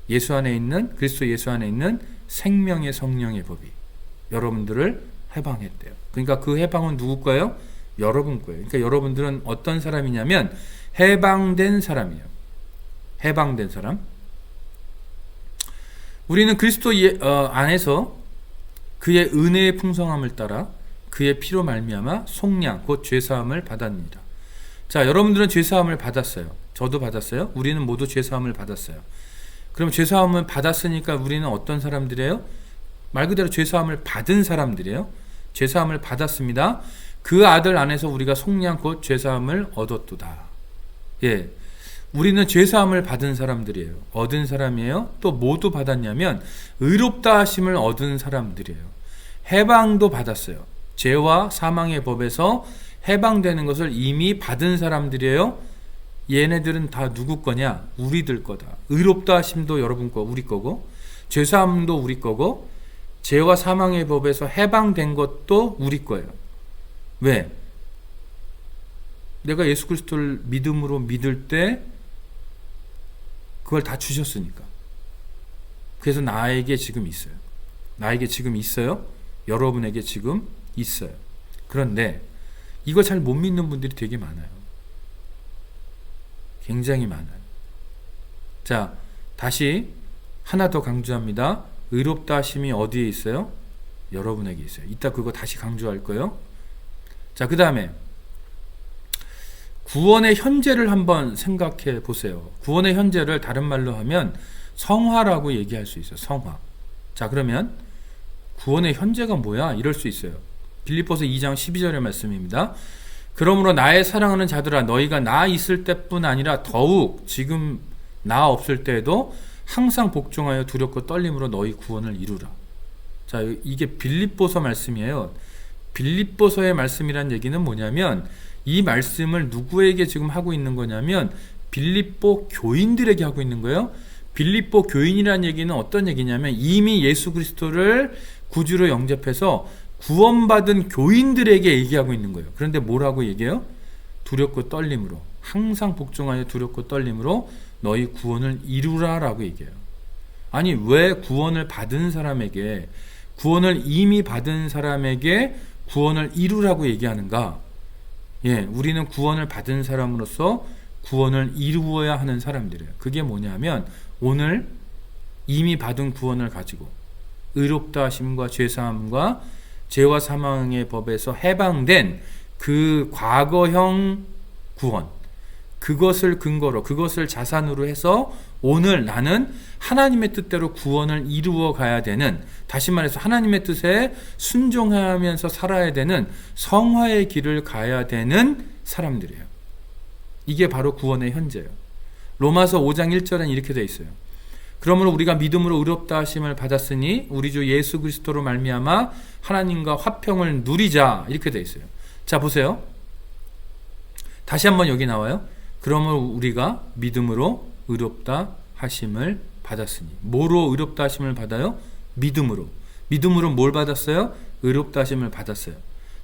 예수 안에 있는, 그리스도 예수 안에 있는 생명의 성령의 법이 여러분들을 해방했대요. 그러니까 그 해방은 누구 거예요? 여러분 거예요. 그러니까 여러분들은 어떤 사람이냐면 해방된 사람이에요. 해방된 사람. 우리는 그리스도 안에서 그의 은혜의 풍성함을 따라 그의 피로 말미암아 속량 곧 죄사함을 받았습니다. 자, 여러분들은 죄사함을 받았어요. 저도 받았어요. 우리는 모두 죄사함을 받았어요. 그럼 죄사함을 받았으니까 우리는 어떤 사람들이에요? 말 그대로 죄사함을 받은 사람들이에요. 죄사함을 받았습니다. 그 아들 안에서 우리가 속량 곧 죄사함을 얻었도다. 예, 우리는 죄사함을 받은 사람들이에요. 얻은 사람이에요. 또 모두 받았냐면 의롭다 하심을 얻은 사람들이에요. 해방도 받았어요. 죄와 사망의 법에서 해방되는 것을 이미 받은 사람들이에요. 얘네들은 다 누구 거냐? 우리들 거다. 의롭다 하심도 여러분 거, 우리 거고, 죄사함도 우리 거고, 죄와 사망의 법에서 해방된 것도 우리 거예요. 왜? 내가 예수 그리스도를 믿음으로 믿을 때 그걸 다 주셨으니까. 그래서 나에게 지금 있어요. 나에게 지금 있어요. 여러분에게 지금 있어요. 그런데 이걸 잘 못 믿는 분들이 되게 많아요. 굉장히 많아요. 자, 다시 하나 더 강조합니다. 의롭다 하심이 어디에 있어요? 여러분에게 있어요. 이따 그거 다시 강조할 거예요. 자, 그 다음에 구원의 현재를 한번 생각해 보세요. 구원의 현재를 다른 말로 하면 성화라고 얘기할 수 있어요. 성화. 자, 그러면 구원의 현재가 뭐야? 이럴 수 있어요. 빌립보서 2장 12절의 말씀입니다. 그러므로 나의 사랑하는 자들아, 너희가 나 있을 때뿐 아니라 더욱 지금 나 없을 때에도 항상 복종하여 두렵고 떨림으로 너희 구원을 이루라. 자, 이게 빌립보서 말씀이에요. 빌립보서의 말씀이란 얘기는 뭐냐면 이 말씀을 누구에게 지금 하고 있는 거냐면 빌립보 교인들에게 하고 있는 거예요. 빌립보 교인이란 얘기는 어떤 얘기냐면 이미 예수 그리스도를 구주로 영접해서 구원받은 교인들에게 얘기하고 있는 거예요. 그런데 뭐라고 얘기해요? 두렵고 떨림으로, 항상 복종하여 두렵고 떨림으로 너희 구원을 이루라 라고 얘기해요. 아니, 왜 구원을 받은 사람에게, 구원을 이미 받은 사람에게 구원을 이루라고 얘기하는가? 예, 우리는 구원을 받은 사람으로서 구원을 이루어야 하는 사람들이에요. 그게 뭐냐면 오늘 이미 받은 구원을 가지고 의롭다 하심과 죄사함과 죄와 사망의 법에서 해방된 그 과거형 구원, 그것을 근거로, 그것을 자산으로 해서 오늘 나는 하나님의 뜻대로 구원을 이루어 가야 되는, 다시 말해서 하나님의 뜻에 순종하면서 살아야 되는 성화의 길을 가야 되는 사람들이에요. 이게 바로 구원의 현재예요. 로마서 5장 1절엔 이렇게 되어 있어요. 그러므로 우리가 믿음으로 의롭다 하심을 받았으니 우리 주 예수 그리스도로 말미암아 하나님과 화평을 누리자, 이렇게 되어 있어요. 자, 보세요. 다시 한번 여기 나와요. 그러므로 우리가 믿음으로 의롭다 하심을 받았으니. 뭐로 의롭다 하심을 받아요? 믿음으로. 믿음으로 뭘 받았어요? 의롭다 하심을 받았어요.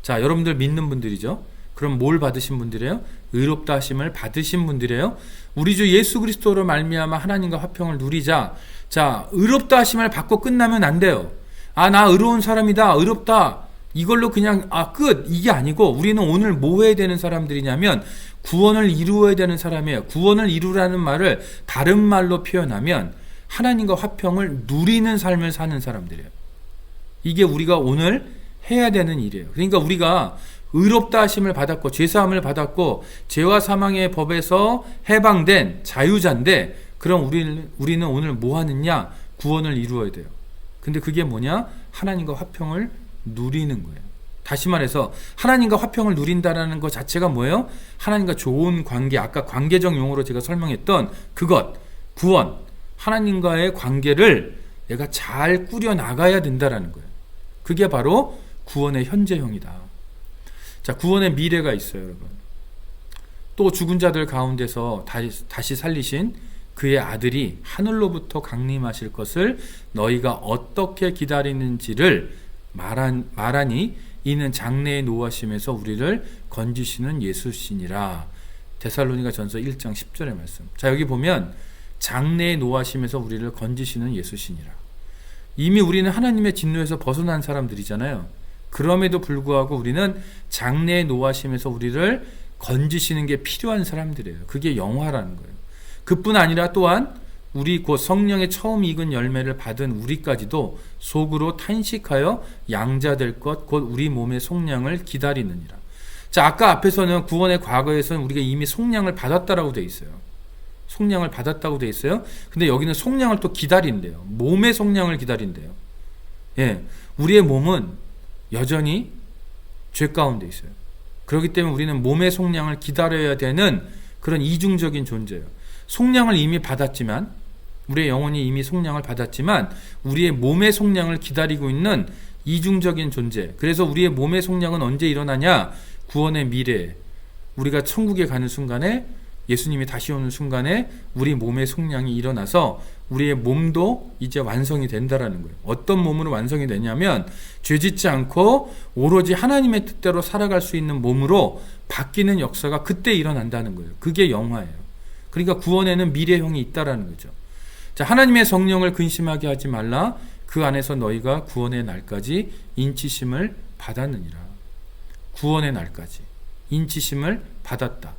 자, 여러분들 믿는 분들이죠. 그럼 뭘 받으신 분들이에요? 의롭다 하심을 받으신 분들이에요. 우리 주 예수 그리스도로 말미암아 하나님과 화평을 누리자. 자, 의롭다 하심을 받고 끝나면 안 돼요. 아, 나 의로운 사람이다, 의롭다, 이걸로 그냥 끝, 이게 아니고 우리는 오늘 뭐 해야 되는 사람들이냐면 구원을 이루어야 되는 사람이에요. 구원을 이루라는 말을 다른 말로 표현하면 하나님과 화평을 누리는 삶을 사는 사람들이에요. 이게 우리가 오늘 해야 되는 일이에요. 그러니까 우리가 의롭다 하심을 받았고 죄사함을 받았고 죄와 사망의 법에서 해방된 자유자인데, 그럼 우리는 오늘 뭐 하느냐? 구원을 이루어야 돼요. 근데 그게 뭐냐? 하나님과 화평을 누리는 거예요. 다시 말해서 하나님과 화평을 누린다라는 것 자체가 뭐예요? 하나님과 좋은 관계, 아까 관계적 용어로 제가 설명했던 그것, 구원, 하나님과의 관계를 내가 잘 꾸려 나가야 된다라는 거예요. 그게 바로 구원의 현재형이다. 자, 구원의 미래가 있어요, 여러분. 또 죽은 자들 가운데서 다시 살리신 그의 아들이 하늘로부터 강림하실 것을 너희가 어떻게 기다리는지를 말하니 이는 장래의 노하심에서 우리를 건지시는 예수시니라. 데살로니가 전서 1장 10절의 말씀. 자, 여기 보면 장래의 노하심에서 우리를 건지시는 예수시니라. 이미 우리는 하나님의 진노에서 벗어난 사람들이잖아요. 그럼에도 불구하고 우리는 장래의 노하심에서 우리를 건지시는 게 필요한 사람들이에요. 그게 영화라는 거예요. 그뿐 아니라 또한 우리 곧 성령의 처음 익은 열매를 받은 우리까지도 속으로 탄식하여 양자될 것 곧 우리 몸의 속량을 기다리느니라. 자, 아까 앞에서는 구원의 과거에서는 우리가 이미 속량을 받았다라고 돼 있어요. 속량을 받았다고 돼 있어요. 근데 여기는 속량을 또 기다린대요. 몸의 속량을 기다린대요. 예, 우리의 몸은 여전히 죄 가운데 있어요. 그렇기 때문에 우리는 몸의 속량을 기다려야 되는 그런 이중적인 존재예요. 속량을 이미 받았지만, 우리의 영혼이 이미 속량을 받았지만 우리의 몸의 속량을 기다리고 있는 이중적인 존재. 그래서 우리의 몸의 속량은 언제 일어나냐? 구원의 미래에, 우리가 천국에 가는 순간에, 예수님이 다시 오는 순간에 우리 몸의 속량이 일어나서 우리의 몸도 이제 완성이 된다라는 거예요. 어떤 몸으로 완성이 되냐면 죄짓지 않고 오로지 하나님의 뜻대로 살아갈 수 있는 몸으로 바뀌는 역사가 그때 일어난다는 거예요. 그게 영화예요. 그러니까 구원에는 미래형이 있다라는 거죠. 자, 하나님의 성령을 근심하게 하지 말라. 그 안에서 너희가 구원의 날까지 인치심을 받았느니라. 구원의 날까지 인치심을 받았다.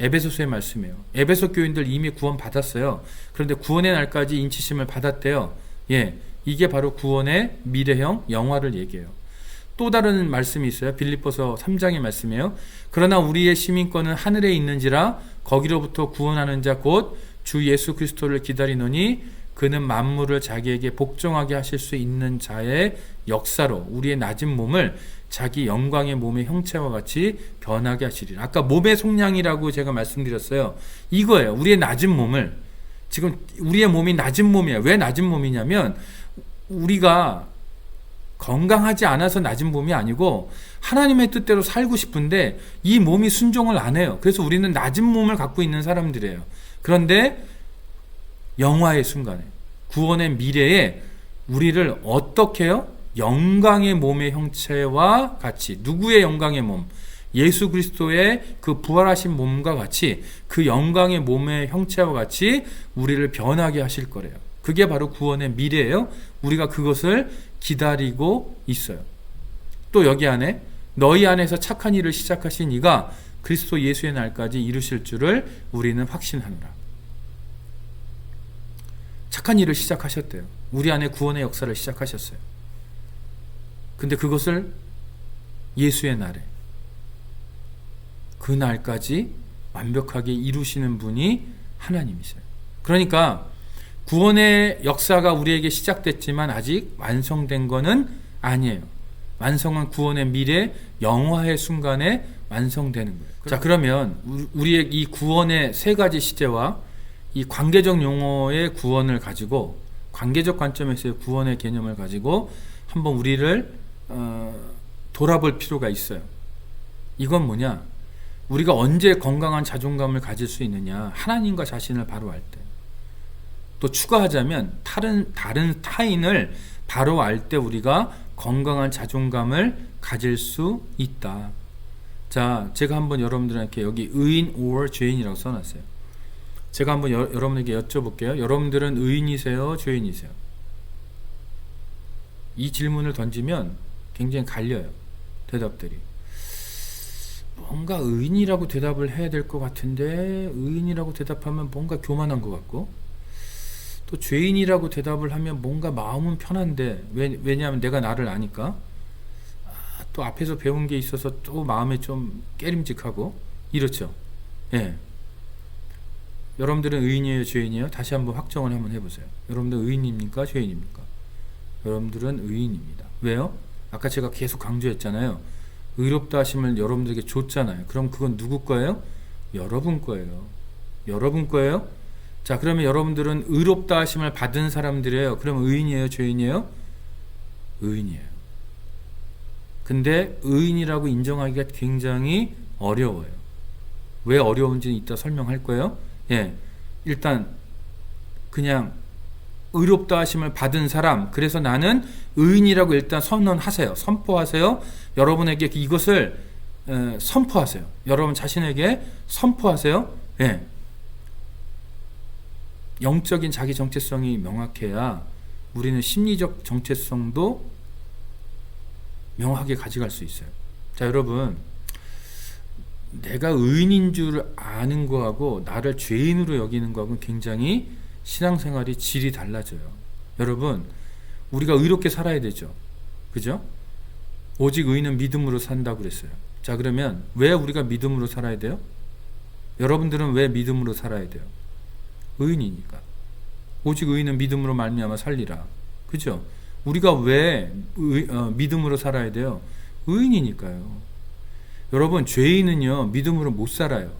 에베소서의 말씀이에요. 에베소 교인들 이미 구원 받았어요. 그런데 구원의 날까지 인치심을 받았대요. 예, 이게 바로 구원의 미래형 영화를 얘기해요. 또 다른 말씀이 있어요. 빌립보서 3장의 말씀이에요. 그러나 우리의 시민권은 하늘에 있는지라 거기로부터 구원하는 자 곧 주 예수 그리스도를 기다리노니 그는 만물을 자기에게 복종하게 하실 수 있는 자의 역사로 우리의 낮은 몸을 자기 영광의 몸의 형체와 같이 변하게 하시리라. 아까 몸의 속량이라고 제가 말씀드렸어요. 이거예요. 우리의 낮은 몸을, 지금 우리의 몸이 낮은 몸이에요. 왜 낮은 몸이냐면 우리가 건강하지 않아서 낮은 몸이 아니고 하나님의 뜻대로 살고 싶은데 이 몸이 순종을 안 해요. 그래서 우리는 낮은 몸을 갖고 있는 사람들이에요. 그런데 영화의 순간에, 구원의 미래에 우리를 어떻게 해요? 영광의 몸의 형체와 같이, 누구의 영광의 몸? 예수 그리스도의 그 부활하신 몸과 같이, 그 영광의 몸의 형체와 같이 우리를 변하게 하실 거래요. 그게 바로 구원의 미래예요. 우리가 그것을 기다리고 있어요. 또 여기 안에 너희 안에서 착한 일을 시작하신 이가 그리스도 예수의 날까지 이루실 줄을 우리는 확신하노라. 착한 일을 시작하셨대요. 우리 안에 구원의 역사를 시작하셨어요. 근데 그것을 예수의 날에, 그 날까지 완벽하게 이루시는 분이 하나님이세요. 그러니까 구원의 역사가 우리에게 시작됐지만 아직 완성된 것은 아니에요. 완성은 구원의 미래, 영화의 순간에 완성되는 거예요. 자, 그러면 우리의 이 구원의 세 가지 시제와 이 관계적 용어의 구원을 가지고, 관계적 관점에서의 구원의 개념을 가지고 한번 우리를 돌아볼 필요가 있어요. 이건 뭐냐? 우리가 언제 건강한 자존감을 가질 수 있느냐? 하나님과 자신을 바로 알 때. 또 추가하자면 다른 타인을 바로 알 때 우리가 건강한 자존감을 가질 수 있다. 자, 제가 한번 여러분들에게 여기 의인 or 죄인이라고 써놨어요. 제가 한번 여러분에게 여쭤볼게요. 여러분들은 의인이세요? 죄인이세요? 이 질문을 던지면 굉장히 갈려요. 대답들이. 뭔가 의인이라고 대답을 해야 될 것 같은데 의인이라고 대답하면 뭔가 교만한 것 같고, 또 죄인이라고 대답을 하면 뭔가 마음은 편한데 왜냐하면 내가 나를 아니까, 또 앞에서 배운 게 있어서 또 마음에 좀 깨림직하고 이렇죠. 예. 여러분들은 의인이에요, 죄인이에요? 다시 한번 확정을 한번 해보세요. 여러분들 의인입니까, 죄인입니까? 여러분들은 의인입니다. 왜요? 아까 제가 계속 강조했잖아요. 의롭다 하심을 여러분들에게 줬잖아요. 그럼 그건 누구 거예요? 여러분 거예요. 여러분 거예요? 자, 그러면 여러분들은 의롭다 하심을 받은 사람들이에요. 그럼 의인이에요, 죄인이에요? 의인이에요. 근데 의인이라고 인정하기가 굉장히 어려워요. 왜 어려운지는 이따 설명할 거예요. 예, 일단 그냥 의롭다 하심을 받은 사람, 그래서 나는 의인이라고 일단 선언하세요. 선포하세요. 여러분에게 이것을 선포하세요. 여러분 자신에게 선포하세요. 예. 영적인 자기 정체성이 명확해야 우리는 심리적 정체성도 명확하게 가져갈 수 있어요. 자, 여러분, 내가 의인인 줄 아는 거하고 나를 죄인으로 여기는 거하고는 굉장히 신앙생활이 질이 달라져요. 여러분, 우리가 의롭게 살아야 되죠. 그죠? 오직 의인은 믿음으로 산다고 그랬어요. 자, 그러면 왜 우리가 믿음으로 살아야 돼요? 여러분들은 왜 믿음으로 살아야 돼요? 의인이니까. 오직 의인은 믿음으로 말미암아 살리라. 그죠? 우리가 왜 믿음으로 살아야 돼요? 의인이니까요. 여러분, 죄인은요 믿음으로 못 살아요.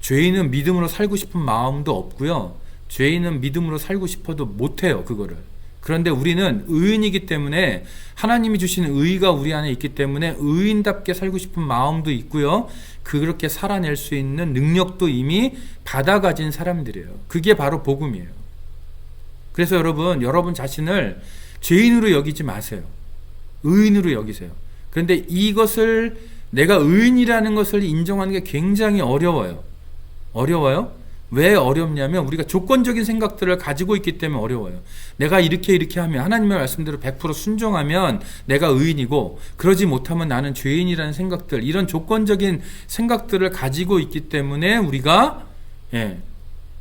죄인은 믿음으로 살고 싶은 마음도 없고요. 죄인은 믿음으로 살고 싶어도 못해요, 그거를. 그런데 우리는 의인이기 때문에 하나님이 주신 의가 우리 안에 있기 때문에 의인답게 살고 싶은 마음도 있고요. 그렇게 살아낼 수 있는 능력도 이미 받아 가진 사람들이에요. 그게 바로 복음이에요. 그래서 여러분 자신을 죄인으로 여기지 마세요. 의인으로 여기세요. 그런데 이것을 내가 의인이라는 것을 인정하는 게 굉장히 어려워요. 어려워요? 왜 어렵냐면 우리가 조건적인 생각들을 가지고 있기 때문에 어려워요. 내가 이렇게 하면 하나님의 말씀대로 100% 순종하면 내가 의인이고 그러지 못하면 나는 죄인이라는 생각들, 이런 조건적인 생각들을 가지고 있기 때문에 우리가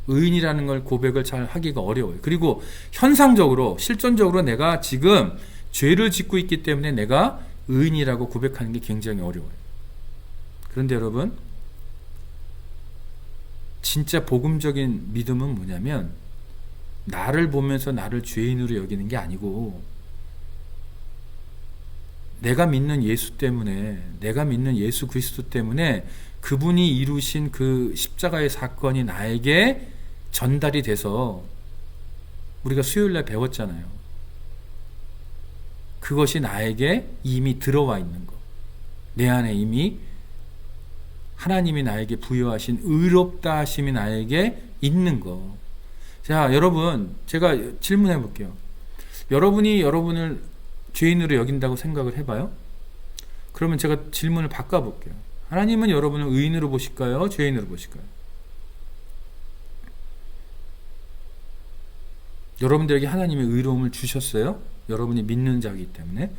의인이라는 걸 고백을 잘 하기가 어려워요. 그리고 현상적으로 실존적으로 내가 지금 죄를 짓고 있기 때문에 내가 의인이라고 고백하는 게 굉장히 어려워요. 그런데 여러분, 진짜 복음적인 믿음은 뭐냐면 나를 보면서 나를 죄인으로 여기는 게 아니고 내가 믿는 예수 때문에, 내가 믿는 예수 그리스도 때문에 그분이 이루신 그 십자가의 사건이 나에게 전달이 돼서, 우리가 수요일날 배웠잖아요. 그것이 나에게 이미 들어와 있는 거, 내 안에 이미 하나님이 나에게 부여하신 의롭다 하심이 나에게 있는 거. 자, 여러분, 제가 질문해 볼게요. 여러분이 여러분을 죄인으로 여긴다고 생각을 해봐요. 그러면 제가 질문을 바꿔볼게요. 하나님은 여러분을 의인으로 보실까요? 죄인으로 보실까요? 여러분들에게 하나님의 의로움을 주셨어요. 여러분이 믿는 자이기 때문에.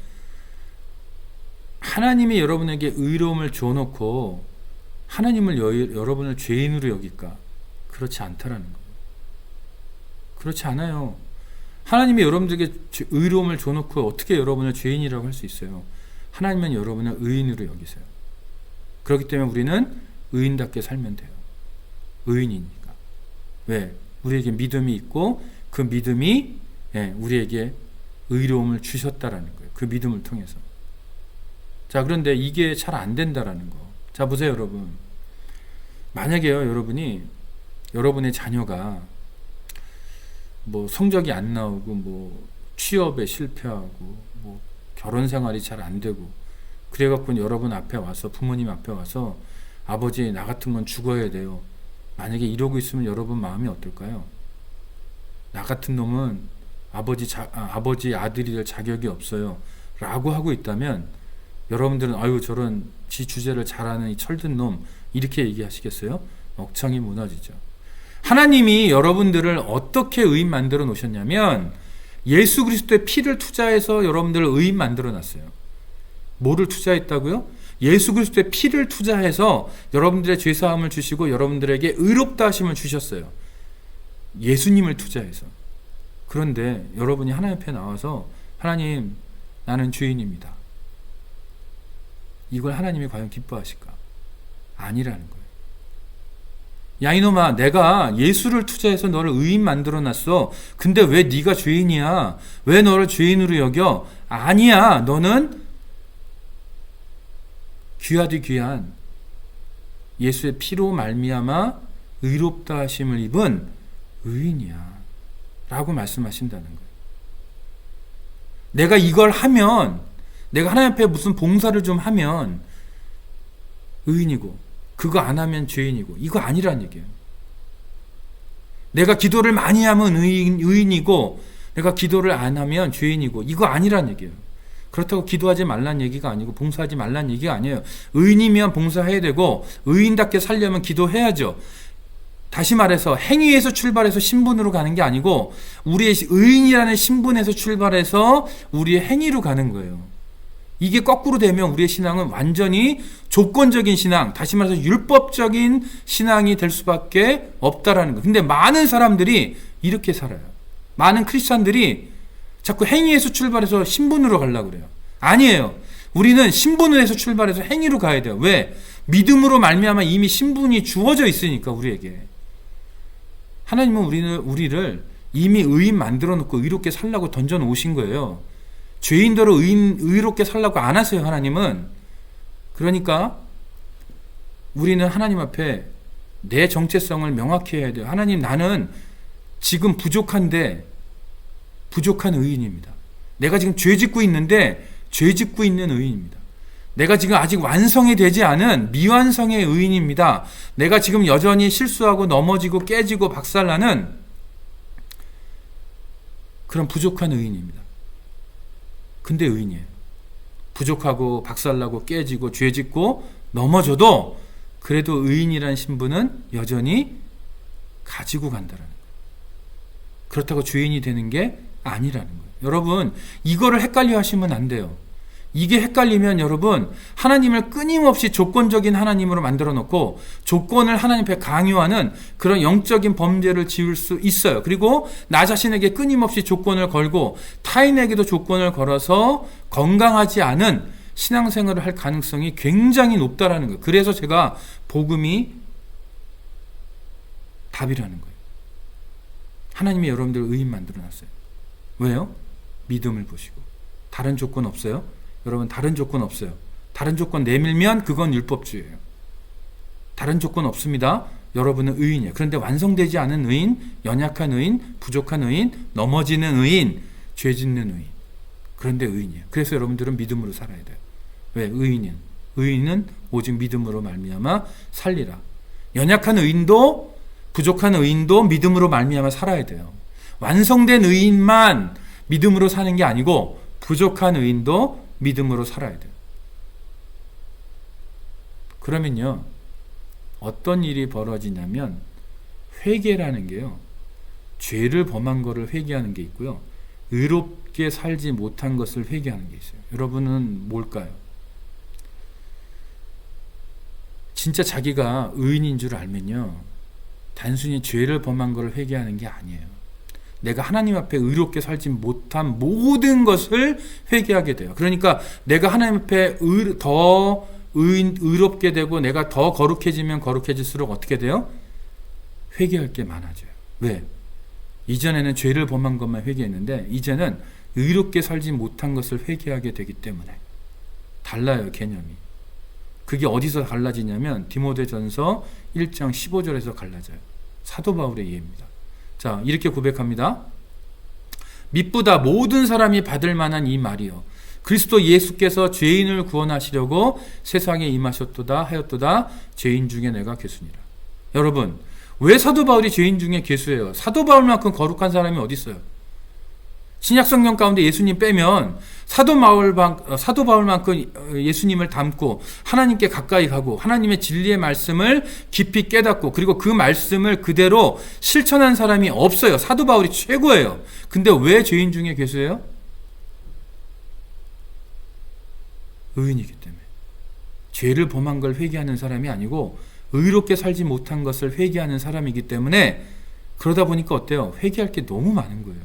하나님이 여러분에게 의로움을 줘놓고 하나님을 여러분을 죄인으로 여길까? 그렇지 않다라는 거예요. 그렇지 않아요. 하나님이 여러분들에게 의로움을 줘놓고 어떻게 여러분을 죄인이라고 할 수 있어요? 하나님은 여러분을 의인으로 여기세요. 그렇기 때문에 우리는 의인답게 살면 돼요. 의인이니까. 왜? 우리에게 믿음이 있고 그 믿음이 우리에게 의로움을 주셨다라는 거예요. 그 믿음을 통해서. 자, 그런데 이게 잘 안 된다라는 거. 자, 보세요, 여러분. 만약에요, 여러분의 자녀가 뭐 성적이 안 나오고 뭐 취업에 실패하고 뭐 결혼 생활이 잘 안 되고 그래갖고 여러분 앞에 와서, 부모님 앞에 와서 아버지, 나 같은 건 죽어야 돼요. 만약에 이러고 있으면 여러분 마음이 어떨까요? 나 같은 놈은 아버지 아들이 될 자격이 없어요 라고 하고 있다면 여러분들은 아유, 저런 지 주제를 잘하는 이 철든 놈, 이렇게 얘기하시겠어요? 억창이 무너지죠. 하나님이 여러분들을 어떻게 의인 만들어 놓으셨냐면 예수 그리스도의 피를 투자해서 여러분들을 의인 만들어 놨어요. 뭐를 투자했다고요? 예수 그리스도의 피를 투자해서 여러분들의 죄사함을 주시고 여러분들에게 의롭다 하심을 주셨어요. 예수님을 투자해서. 그런데 여러분이 하나님 앞에 나와서 하나님, 나는 죄인입니다. 이걸 하나님이 과연 기뻐하실까? 아니라는 거예요. 야, 이놈아, 내가 예수를 투자해서 너를 의인 만들어놨어. 근데 왜 네가 죄인이야? 왜 너를 죄인으로 여겨? 아니야, 너는 귀하디 귀한 예수의 피로 말미암아 의롭다 하심을 입은 의인이야 라고 말씀하신다는 거예요. 내가 이걸 하면, 내가 하나님 앞에 무슨 봉사를 좀 하면 의인이고, 그거 안 하면 죄인이고, 이거 아니란 얘기예요. 내가 기도를 많이 하면 의인이고, 내가 기도를 안 하면 죄인이고, 이거 아니란 얘기예요. 그렇다고 기도하지 말란 얘기가 아니고 봉사하지 말란 얘기가 아니에요. 의인이면 봉사해야 되고 의인답게 살려면 기도해야죠. 다시 말해서 행위에서 출발해서 신분으로 가는 게 아니고 우리의 의인이라는 신분에서 출발해서 우리의 행위로 가는 거예요. 이게 거꾸로 되면 우리의 신앙은 완전히 조건적인 신앙, 다시 말해서 율법적인 신앙이 될 수밖에 없다라는 거예요. 근데 많은 사람들이 이렇게 살아요. 많은 크리스찬들이 자꾸 행위에서 출발해서 신분으로 가려고 그래요. 아니에요. 우리는 신분을 해서 출발해서 행위로 가야 돼요. 왜? 믿음으로 말미암아 이미 신분이 주어져 있으니까 우리에게. 하나님은 우리를 이미 의인 만들어 놓고 의롭게 살라고 던져 놓으신 거예요. 죄인대로 의롭게 살라고 안 하세요, 하나님은. 그러니까 우리는 하나님 앞에 내 정체성을 명확히 해야 돼요. 하나님, 나는 지금 부족한데 부족한 의인입니다. 내가 지금 죄 짓고 있는데 죄 짓고 있는 의인입니다. 내가 지금 아직 완성이 되지 않은 미완성의 의인입니다. 내가 지금 여전히 실수하고 넘어지고 깨지고 박살나는 그런 부족한 의인입니다. 근데 의인이에요. 부족하고 박살나고 깨지고 죄 짓고 넘어져도 그래도 의인이라는 신분은 여전히 가지고 간다는 거예요. 그렇다고 죄인이 되는 게 아니라는 거예요. 여러분, 이거를 헷갈려 하시면 안 돼요. 이게 헷갈리면 여러분, 하나님을 끊임없이 조건적인 하나님으로 만들어 놓고 조건을 하나님 앞에 강요하는 그런 영적인 범죄를 지을 수 있어요. 그리고 나 자신에게 끊임없이 조건을 걸고 타인에게도 조건을 걸어서 건강하지 않은 신앙생활을 할 가능성이 굉장히 높다라는 거예요. 그래서 제가 복음이 답이라는 거예요. 하나님이 여러분들을 의인 만들어 놨어요. 왜요? 믿음을 보시고. 다른 조건 없어요? 여러분, 다른 조건 없어요. 다른 조건 내밀면 그건 율법주의예요. 다른 조건 없습니다. 여러분은 의인이에요. 그런데 완성되지 않은 의인, 연약한 의인, 부족한 의인, 넘어지는 의인, 죄 짓는 의인. 그런데 의인이에요. 그래서 여러분들은 믿음으로 살아야 돼요. 왜? 의인은 오직 믿음으로 말미암아 살리라. 연약한 의인도 부족한 의인도 믿음으로 말미암아 살아야 돼요. 완성된 의인만 믿음으로 사는 게 아니고 부족한 의인도 믿음으로 살아야 돼요. 그러면요, 어떤 일이 벌어지냐면 회개라는 게요, 죄를 범한 것을 회개하는 게 있고요, 의롭게 살지 못한 것을 회개하는 게 있어요. 여러분은 뭘까요? 진짜 자기가 의인인 줄 알면요, 단순히 죄를 범한 것을 회개하는 게 아니에요. 내가 하나님 앞에 의롭게 살지 못한 모든 것을 회개하게 돼요. 그러니까 내가 하나님 앞에 더 의롭게 되고 내가 더 거룩해지면 거룩해질수록 어떻게 돼요? 회개할 게 많아져요. 왜? 이전에는 죄를 범한 것만 회개했는데 이제는 의롭게 살지 못한 것을 회개하게 되기 때문에 달라요, 개념이. 그게 어디서 갈라지냐면 디모데전서 1장 15절에서 갈라져요. 사도 바울의 예입니다. 자, 이렇게 고백합니다. 미쁘다 모든 사람이 받을 만한 이 말이요, 그리스도 예수께서 죄인을 구원하시려고 세상에 임하셨도다 하였도다. 죄인 중에 내가 괴수니라. 여러분, 왜 사도 바울이 죄인 중에 괴수예요? 사도 바울만큼 거룩한 사람이 어디 있어요? 신약성경 가운데 예수님 빼면 사도 바울만큼 예수님을 닮고 하나님께 가까이 가고 하나님의 진리의 말씀을 깊이 깨닫고 그리고 그 말씀을 그대로 실천한 사람이 없어요. 사도 바울이 최고예요. 근데 왜 죄인 중에 괴수예요? 의인이기 때문에. 죄를 범한 걸 회개하는 사람이 아니고 의롭게 살지 못한 것을 회개하는 사람이기 때문에, 그러다 보니까 어때요? 회개할 게 너무 많은 거예요.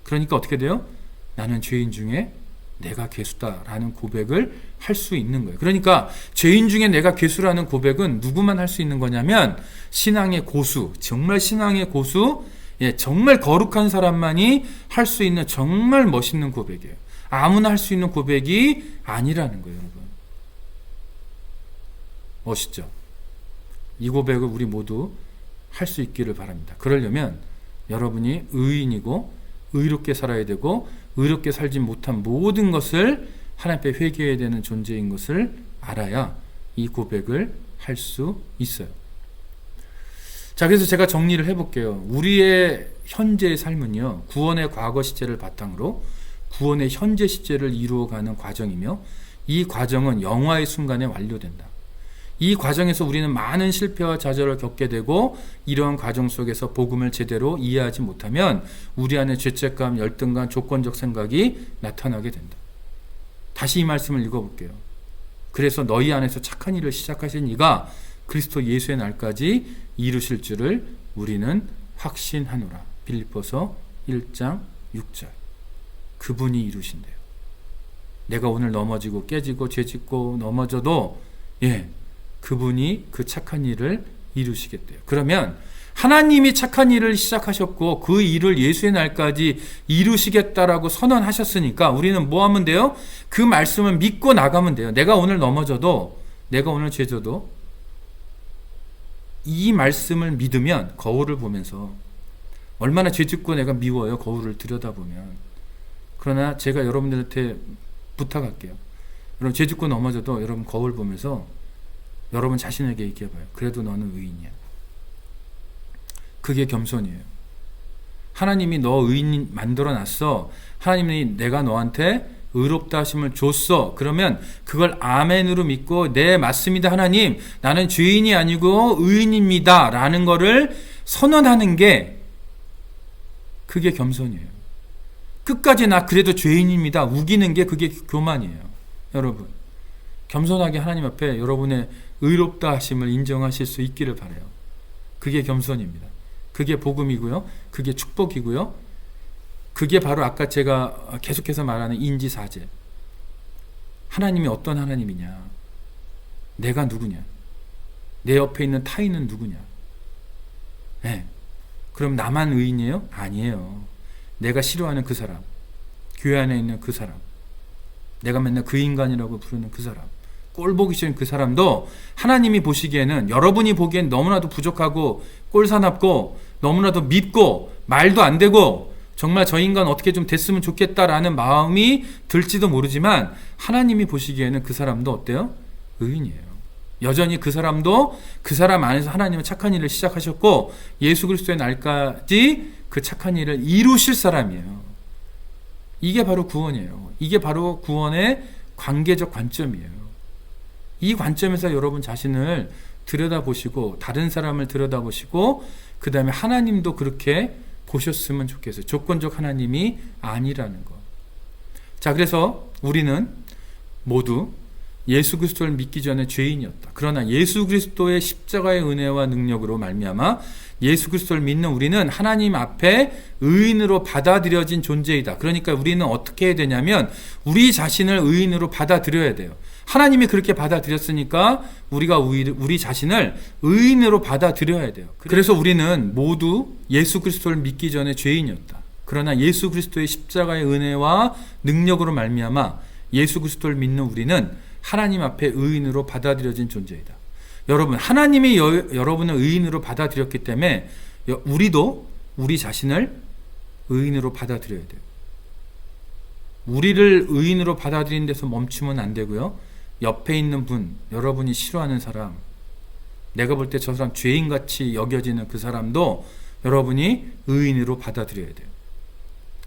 그러니까 어떻게 돼요? 나는 죄인 중에 내가 괴수다라는 고백을 할 수 있는 거예요. 그러니까 죄인 중에 내가 괴수라는 고백은 누구만 할 수 있는 거냐면 신앙의 고수, 정말 신앙의 고수, 정말 거룩한 사람만이 할 수 있는 정말 멋있는 고백이에요. 아무나 할 수 있는 고백이 아니라는 거예요, 여러분. 멋있죠? 이 고백을 우리 모두 할 수 있기를 바랍니다. 그러려면 여러분이 의인이고 의롭게 살아야 되고 의롭게 살지 못한 모든 것을 하나님 앞에 회개해야 되는 존재인 것을 알아야 이 고백을 할 수 있어요. 자, 그래서 제가 정리를 해볼게요. 우리의 현재의 삶은요, 구원의 과거 시제를 바탕으로 구원의 현재 시제를 이루어가는 과정이며 이 과정은 영화의 순간에 완료된다. 이 과정에서 우리는 많은 실패와 좌절을 겪게 되고 이러한 과정 속에서 복음을 제대로 이해하지 못하면 우리 안에 죄책감, 열등감, 조건적 생각이 나타나게 된다. 다시 이 말씀을 읽어볼게요. 그래서 너희 안에서 착한 일을 시작하신 이가 그리스도 예수의 날까지 이루실 줄을 우리는 확신하노라. 빌립보서 1장 6절. 그분이 이루신대요. 내가 오늘 넘어지고 깨지고 죄짓고 넘어져도 그분이 그 착한 일을 이루시겠대요. 그러면 하나님이 착한 일을 시작하셨고 그 일을 예수의 날까지 이루시겠다라고 선언하셨으니까 우리는 뭐 하면 돼요? 그 말씀을 믿고 나가면 돼요. 내가 오늘 넘어져도, 내가 오늘 죄져도 이 말씀을 믿으면 거울을 보면서 얼마나 죄짓고 내가 미워요. 거울을 들여다보면. 그러나 제가 여러분들한테 부탁할게요. 여러분 죄짓고 넘어져도 여러분 거울 보면서 여러분 자신에게 얘기해봐요. 그래도 너는 의인이야. 그게 겸손이에요. 하나님이 너 의인 만들어놨어. 하나님이 내가 너한테 의롭다 하심을 줬어. 그러면 그걸 아멘으로 믿고 네 맞습니다 하나님, 나는 죄인이 아니고 의인입니다 라는 거를 선언하는 게 그게 겸손이에요. 끝까지 나 그래도 죄인입니다 우기는 게 그게 교만이에요. 여러분 겸손하게 하나님 앞에 여러분의 의롭다 하심을 인정하실 수 있기를 바라요. 그게 겸손입니다. 그게 복음이고요. 그게 축복이고요. 그게 바로 아까 제가 계속해서 말하는 인지사제. 하나님이 어떤 하나님이냐? 내가 누구냐? 내 옆에 있는 타인은 누구냐? 네. 그럼 나만 의인이에요? 아니에요. 내가 싫어하는 그 사람, 교회 안에 있는 그 사람, 내가 맨날 그 인간이라고 부르는 그 사람, 꼴 보기 싫은 그 사람도 하나님이 보시기에는, 여러분이 보기엔 너무나도 부족하고 꼴사납고 너무나도 밉고 말도 안 되고 정말 저 인간 어떻게 좀 됐으면 좋겠다라는 마음이 들지도 모르지만 하나님이 보시기에는 그 사람도 어때요? 의인이에요. 여전히 그 사람도 그 사람 안에서 하나님은 착한 일을 시작하셨고 예수 그리스도의 날까지 그 착한 일을 이루실 사람이에요. 이게 바로 구원이에요. 이게 바로 구원의 관계적 관점이에요. 이 관점에서 여러분 자신을 들여다보시고 다른 사람을 들여다보시고 그 다음에 하나님도 그렇게 보셨으면 좋겠어요. 조건적 하나님이 아니라는 거. 자, 그래서 우리는 모두 예수 그리스도를 믿기 전에 죄인이었다. 그러나 예수 그리스도의 십자가의 은혜와 능력으로 말미암아 예수 그리스도를 믿는 우리는 하나님 앞에 의인으로 받아들여진 존재이다. 그러니까 우리는 어떻게 해야 되냐면 우리 자신을 의인으로 받아들여야 돼요. 하나님이 그렇게 받아들였으니까 우리가 우리 자신을 의인으로 받아들여야 돼요. 그래서 우리는 모두 예수 그리스도를 믿기 전에 죄인이었다. 그러나 예수 그리스도의 십자가의 은혜와 능력으로 말미암아 예수 그리스도를 믿는 우리는 하나님 앞에 의인으로 받아들여진 존재이다. 여러분, 하나님이 여러분을 의인으로 받아들였기 때문에 우리도 우리 자신을 의인으로 받아들여야 돼요. 우리를 의인으로 받아들이는 데서 멈추면 안 되고요. 옆에 있는 분, 여러분이 싫어하는 사람, 내가 볼 때 저 사람 죄인같이 여겨지는 그 사람도 여러분이 의인으로 받아들여야 돼요.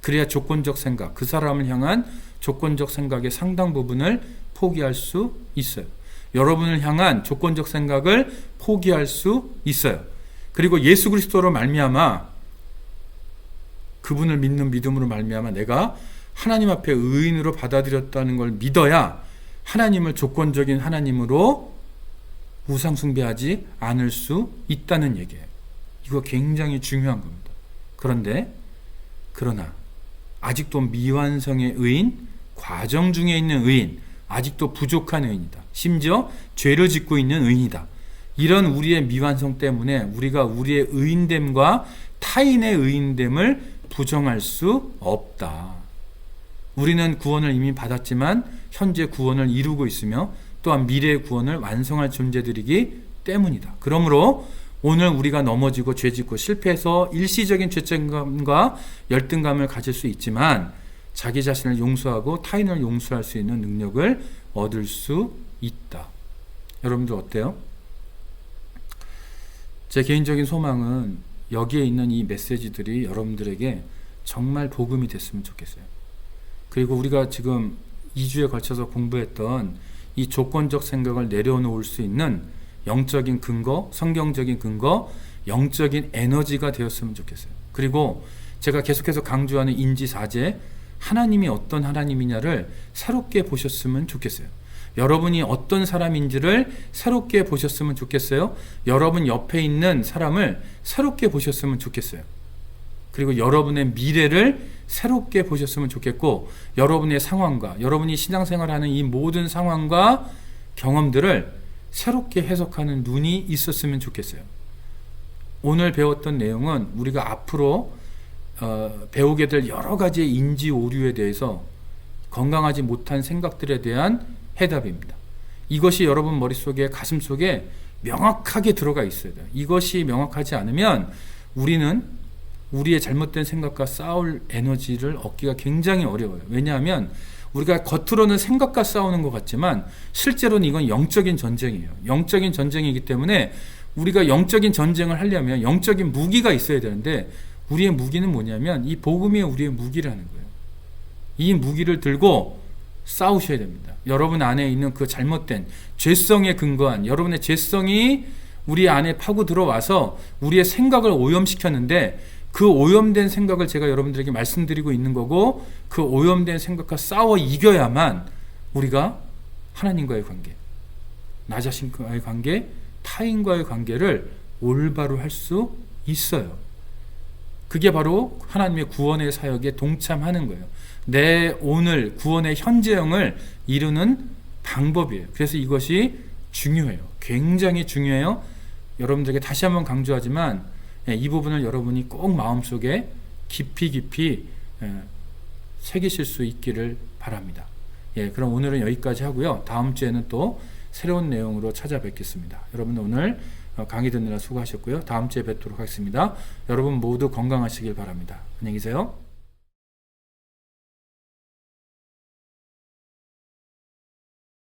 그래야 조건적 생각, 그 사람을 향한 조건적 생각의 상당 부분을 포기할 수 있어요. 여러분을 향한 조건적 생각을 포기할 수 있어요. 그리고 예수 그리스도로 말미암아 그분을 믿는 믿음으로 말미암아 내가 하나님 앞에 의인으로 받아들였다는 걸 믿어야 하나님을 조건적인 하나님으로 우상숭배하지 않을 수 있다는 얘기예요. 이거 굉장히 중요한 겁니다. 그러나 아직도 미완성의 의인, 과정 중에 있는 의인, 아직도 부족한 의인이다. 심지어 죄를 짓고 있는 의인이다. 이런 우리의 미완성 때문에 우리가 우리의 의인됨과 타인의 의인됨을 부정할 수 없다. 우리는 구원을 이미 받았지만 현재 구원을 이루고 있으며 또한 미래의 구원을 완성할 존재들이기 때문이다. 그러므로 오늘 우리가 넘어지고 죄짓고 실패해서 일시적인 죄책감과 열등감을 가질 수 있지만 자기 자신을 용서하고 타인을 용서할 수 있는 능력을 얻을 수 있다. 여러분들 어때요? 제 개인적인 소망은 여기에 있는 이 메시지들이 여러분들에게 정말 복음이 됐으면 좋겠어요. 그리고 우리가 지금 2주에 걸쳐서 공부했던 이 조건적 생각을 내려놓을 수 있는 영적인 근거, 성경적인 근거, 영적인 에너지가 되었으면 좋겠어요. 그리고 제가 계속해서 강조하는 인지사제, 하나님이 어떤 하나님이냐를 새롭게 보셨으면 좋겠어요. 여러분이 어떤 사람인지를 새롭게 보셨으면 좋겠어요. 여러분 옆에 있는 사람을 새롭게 보셨으면 좋겠어요. 그리고 여러분의 미래를 새롭게 보셨으면 좋겠고 여러분의 상황과 여러분이 신앙생활하는 이 모든 상황과 경험들을 새롭게 해석하는 눈이 있었으면 좋겠어요. 오늘 배웠던 내용은 우리가 앞으로 배우게 될 여러 가지의 인지 오류에 대해서 건강하지 못한 생각들에 대한 해답입니다. 이것이 여러분 머릿속에 가슴속에 명확하게 들어가 있어야 돼요. 이것이 명확하지 않으면 우리는 우리의 잘못된 생각과 싸울 에너지를 얻기가 굉장히 어려워요. 왜냐하면 우리가 겉으로는 생각과 싸우는 것 같지만 실제로는 이건 영적인 전쟁이에요. 영적인 전쟁이기 때문에 우리가 영적인 전쟁을 하려면 영적인 무기가 있어야 되는데 우리의 무기는 뭐냐면 이 복음이 우리의 무기라는 거예요. 이 무기를 들고 싸우셔야 됩니다. 여러분 안에 있는 그 잘못된 죄성에 근거한 여러분의 죄성이 우리 안에 파고 들어와서 우리의 생각을 오염시켰는데 그 오염된 생각을 제가 여러분들에게 말씀드리고 있는 거고 그 오염된 생각과 싸워 이겨야만 우리가 하나님과의 관계, 나 자신과의 관계, 타인과의 관계를 올바로 할 수 있어요. 그게 바로 하나님의 구원의 사역에 동참하는 거예요. 내 오늘 구원의 현재형을 이루는 방법이에요. 그래서 이것이 중요해요. 굉장히 중요해요. 여러분들에게 다시 한번 강조하지만 이 부분을 여러분이 꼭 마음속에 깊이 새기실 수 있기를 바랍니다. 그럼 오늘은 여기까지 하고요. 다음 주에는 또 새로운 내용으로 찾아뵙겠습니다. 여러분 오늘 강의 듣느라 수고하셨고요. 다음 주에 뵙도록 하겠습니다. 여러분 모두 건강하시길 바랍니다. 안녕히 계세요.